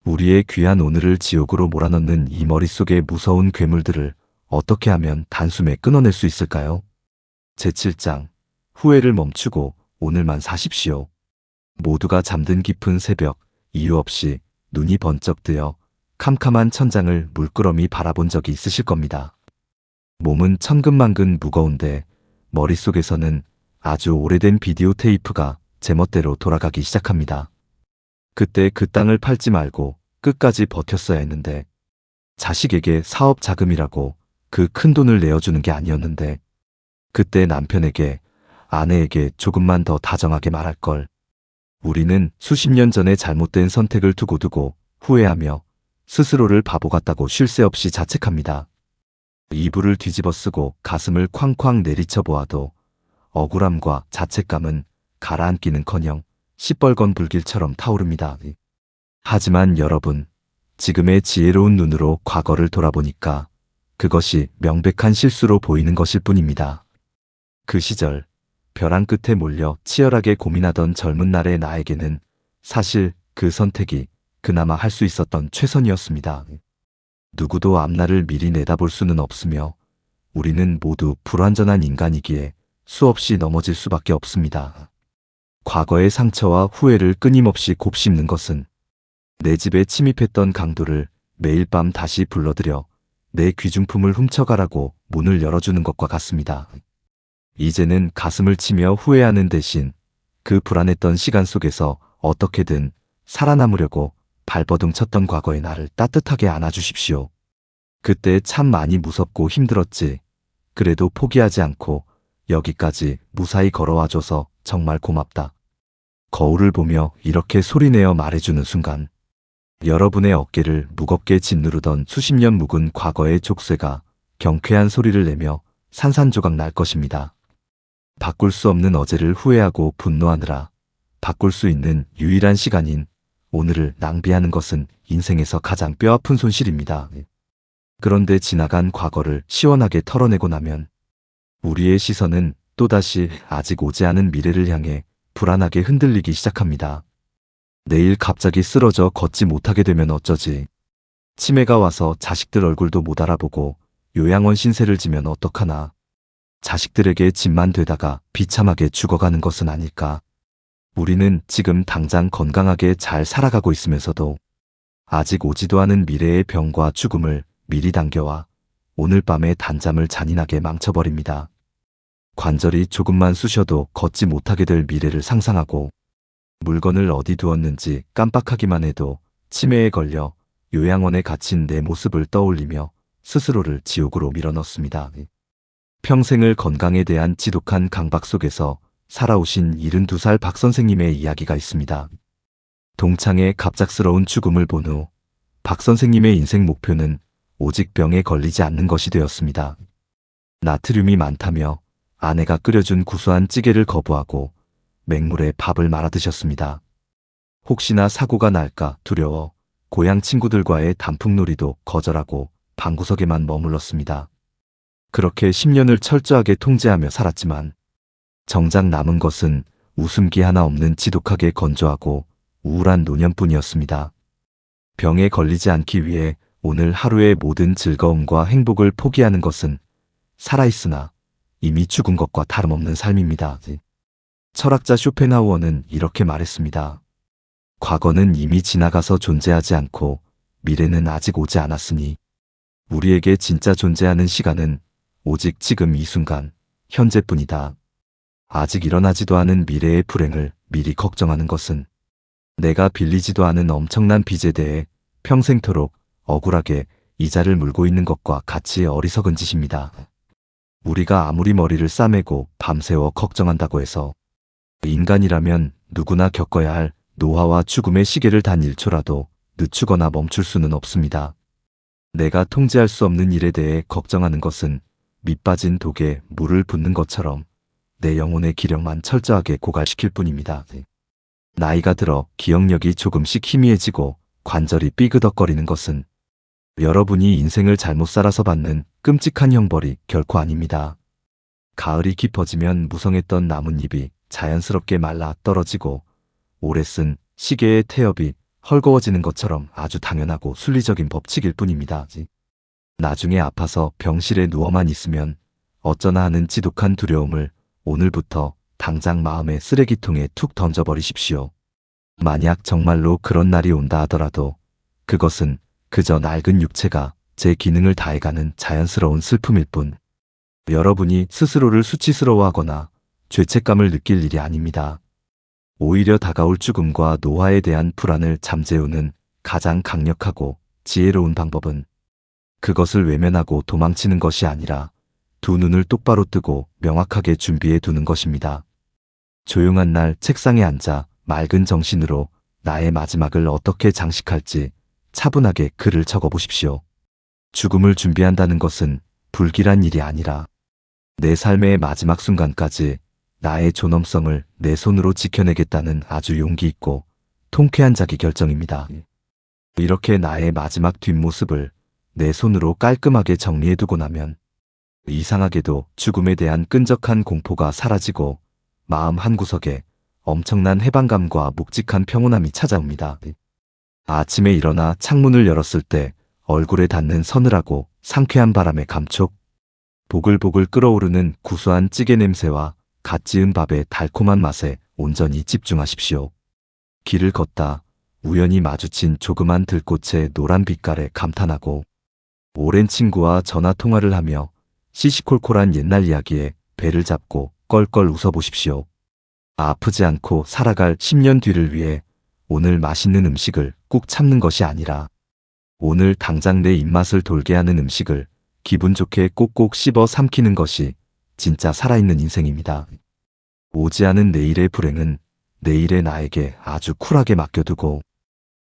우리의 귀한 오늘을 지옥으로 몰아넣는 이 머릿속의 무서운 괴물들을 어떻게 하면 단숨에 끊어낼 수 있을까요? 제7장 후회를 멈추고 오늘만 사십시오. 모두가 잠든 깊은 새벽, 이유 없이 눈이 번쩍 뜨여 캄캄한 천장을 물끄러미 바라본 적이 있으실 겁니다. 몸은 천근만근 무거운데 머릿속에서는 아주 오래된 비디오 테이프가 제멋대로 돌아가기 시작합니다. 그때 그 땅을 팔지 말고 끝까지 버텼어야 했는데, 자식에게 사업 자금이라고 그 큰 돈을 내어주는 게 아니었는데, 그때 남편에게, 아내에게 조금만 더 다정하게 말할 걸. 우리는 수십 년 전에 잘못된 선택을 두고두고 후회하며 스스로를 바보 같다고 쉴 새 없이 자책합니다. 이불을 뒤집어 쓰고 가슴을 쾅쾅 내리쳐 보아도 억울함과 자책감은 가라앉기는커녕 시뻘건 불길처럼 타오릅니다. 하지만 여러분, 지금의 지혜로운 눈으로 과거를 돌아보니까 그것이 명백한 실수로 보이는 것일 뿐입니다. 그 시절 벼랑 끝에 몰려 치열하게 고민하던 젊은 날의 나에게는 사실 그 선택이 그나마 할 수 있었던 최선이었습니다. 누구도 앞날을 미리 내다볼 수는 없으며 우리는 모두 불완전한 인간이기에 수없이 넘어질 수밖에 없습니다. 과거의 상처와 후회를 끊임없이 곱씹는 것은 내 집에 침입했던 강도를 매일 밤 다시 불러들여 내 귀중품을 훔쳐가라고 문을 열어주는 것과 같습니다. 이제는 가슴을 치며 후회하는 대신 그 불안했던 시간 속에서 어떻게든 살아남으려고 발버둥 쳤던 과거의 나를 따뜻하게 안아주십시오. 그때 참 많이 무섭고 힘들었지. 그래도 포기하지 않고 여기까지 무사히 걸어와줘서 정말 고맙다. 거울을 보며 이렇게 소리내어 말해주는 순간 여러분의 어깨를 무겁게 짓누르던 수십 년 묵은 과거의 족쇄가 경쾌한 소리를 내며 산산조각 날 것입니다. 바꿀 수 없는 어제를 후회하고 분노하느라 바꿀 수 있는 유일한 시간인 오늘을 낭비하는 것은 인생에서 가장 뼈아픈 손실입니다. 그런데 지나간 과거를 시원하게 털어내고 나면 우리의 시선은 또다시 아직 오지 않은 미래를 향해 불안하게 흔들리기 시작합니다. 내일 갑자기 쓰러져 걷지 못하게 되면 어쩌지? 치매가 와서 자식들 얼굴도 못 알아보고 요양원 신세를 지면 어떡하나? 자식들에게 짐만 되다가 비참하게 죽어가는 것은 아닐까? 우리는 지금 당장 건강하게 잘 살아가고 있으면서도 아직 오지도 않은 미래의 병과 죽음을 미리 당겨와 오늘 밤의 단잠을 잔인하게 망쳐버립니다. 관절이 조금만 쑤셔도 걷지 못하게 될 미래를 상상하고 물건을 어디 두었는지 깜빡하기만 해도 치매에 걸려 요양원에 갇힌 내 모습을 떠올리며 스스로를 지옥으로 밀어넣습니다. 평생을 건강에 대한 지독한 강박 속에서 살아오신 72살 박 선생님의 이야기가 있습니다. 동창의 갑작스러운 죽음을 본 후 박 선생님의 인생 목표는 오직 병에 걸리지 않는 것이 되었습니다. 나트륨이 많다며 아내가 끓여준 구수한 찌개를 거부하고 맹물에 밥을 말아 드셨습니다. 혹시나 사고가 날까 두려워 고향 친구들과의 단풍놀이도 거절하고 방구석에만 머물렀습니다. 그렇게 10년을 철저하게 통제하며 살았지만 정작 남은 것은 웃음기 하나 없는 지독하게 건조하고 우울한 노년뿐이었습니다. 병에 걸리지 않기 위해 오늘 하루의 모든 즐거움과 행복을 포기하는 것은 살아있으나 이미 죽은 것과 다름없는 삶입니다. 철학자 쇼펜하우어는 이렇게 말했습니다. 과거는 이미 지나가서 존재하지 않고 미래는 아직 오지 않았으니 우리에게 진짜 존재하는 시간은 오직 지금 이 순간, 현재뿐이다. 아직 일어나지도 않은 미래의 불행을 미리 걱정하는 것은 내가 빌리지도 않은 엄청난 빚에 대해 평생토록 억울하게 이자를 물고 있는 것과 같이 어리석은 짓입니다. 우리가 아무리 머리를 싸매고 밤새워 걱정한다고 해서 인간이라면 누구나 겪어야 할 노화와 죽음의 시계를 단 1초라도 늦추거나 멈출 수는 없습니다. 내가 통제할 수 없는 일에 대해 걱정하는 것은 밑 빠진 독에 물을 붓는 것처럼 내 영혼의 기력만 철저하게 고갈시킬 뿐입니다. 나이가 들어 기억력이 조금씩 희미해지고 관절이 삐그덕거리는 것은 여러분이 인생을 잘못 살아서 받는 끔찍한 형벌이 결코 아닙니다. 가을이 깊어지면 무성했던 나뭇잎이 자연스럽게 말라 떨어지고 오래 쓴 시계의 태엽이 헐거워지는 것처럼 아주 당연하고 순리적인 법칙일 뿐입니다. 나중에 아파서 병실에 누워만 있으면 어쩌나 하는 지독한 두려움을 오늘부터 당장 마음의 쓰레기통에 툭 던져버리십시오. 만약 정말로 그런 날이 온다 하더라도 그것은 그저 낡은 육체가 제 기능을 다해가는 자연스러운 슬픔일 뿐 여러분이 스스로를 수치스러워하거나 죄책감을 느낄 일이 아닙니다. 오히려 다가올 죽음과 노화에 대한 불안을 잠재우는 가장 강력하고 지혜로운 방법은 그것을 외면하고 도망치는 것이 아니라 두 눈을 똑바로 뜨고 명확하게 준비해 두는 것입니다. 조용한 날 책상에 앉아 맑은 정신으로 나의 마지막을 어떻게 장식할지 차분하게 글을 적어보십시오. 죽음을 준비한다는 것은 불길한 일이 아니라 내 삶의 마지막 순간까지 나의 존엄성을 내 손으로 지켜내겠다는 아주 용기 있고 통쾌한 자기 결정입니다. 이렇게 나의 마지막 뒷모습을 내 손으로 깔끔하게 정리해두고 나면 이상하게도 죽음에 대한 끈적한 공포가 사라지고 마음 한구석에 엄청난 해방감과 묵직한 평온함이 찾아옵니다. 아침에 일어나 창문을 열었을 때 얼굴에 닿는 서늘하고 상쾌한 바람의 감촉, 보글보글 끓어오르는 구수한 찌개 냄새와 갓 지은 밥의 달콤한 맛에 온전히 집중하십시오. 길을 걷다 우연히 마주친 조그만 들꽃의 노란 빛깔에 감탄하고, 오랜 친구와 전화통화를 하며 시시콜콜한 옛날 이야기에 배를 잡고 껄껄 웃어보십시오. 아프지 않고 살아갈 10년 뒤를 위해 오늘 맛있는 음식을 꾹 참는 것이 아니라 오늘 당장 내 입맛을 돌게 하는 음식을 기분 좋게 꼭꼭 씹어 삼키는 것이 진짜 살아있는 인생입니다. 오지 않은 내일의 불행은 내일의 나에게 아주 쿨하게 맡겨두고,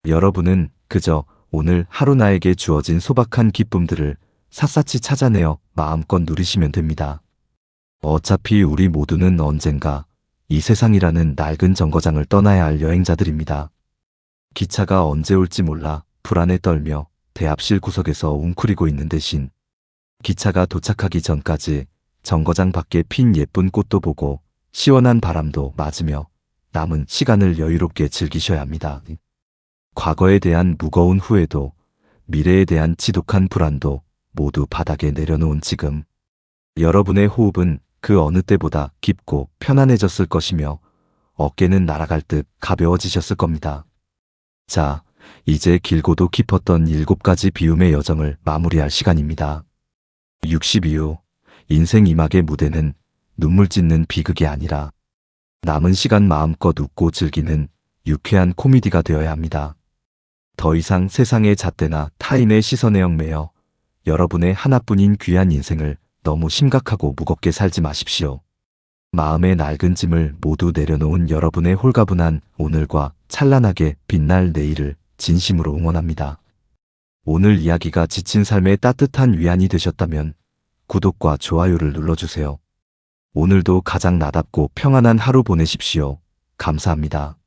여러분은 그저 오늘 하루 나에게 주어진 소박한 기쁨들을 샅샅이 찾아내어 마음껏 누리시면 됩니다. 어차피 우리 모두는 언젠가 이 세상이라는 낡은 정거장을 떠나야 할 여행자들입니다. 기차가 언제 올지 몰라 불안에 떨며 대합실 구석에서 웅크리고 있는 대신 기차가 도착하기 전까지 정거장 밖에 핀 예쁜 꽃도 보고 시원한 바람도 맞으며 남은 시간을 여유롭게 즐기셔야 합니다. 과거에 대한 무거운 후회도 미래에 대한 지독한 불안도 모두 바닥에 내려놓은 지금, 여러분의 호흡은 그 어느 때보다 깊고 편안해졌을 것이며 어깨는 날아갈 듯 가벼워지셨을 겁니다. 자, 이제 길고도 깊었던 7가지 비움의 여정을 마무리할 시간입니다. 62호 인생 이막의 무대는 눈물 짓는 비극이 아니라 남은 시간 마음껏 웃고 즐기는 유쾌한 코미디가 되어야 합니다. 더 이상 세상의 잣대나 타인의 시선에 얽매여 여러분의 하나뿐인 귀한 인생을 너무 심각하고 무겁게 살지 마십시오. 마음의 낡은 짐을 모두 내려놓은 여러분의 홀가분한 오늘과 찬란하게 빛날 내일을 진심으로 응원합니다. 오늘 이야기가 지친 삶의 따뜻한 위안이 되셨다면 구독과 좋아요를 눌러주세요. 오늘도 가장 나답고 평안한 하루 보내십시오. 감사합니다.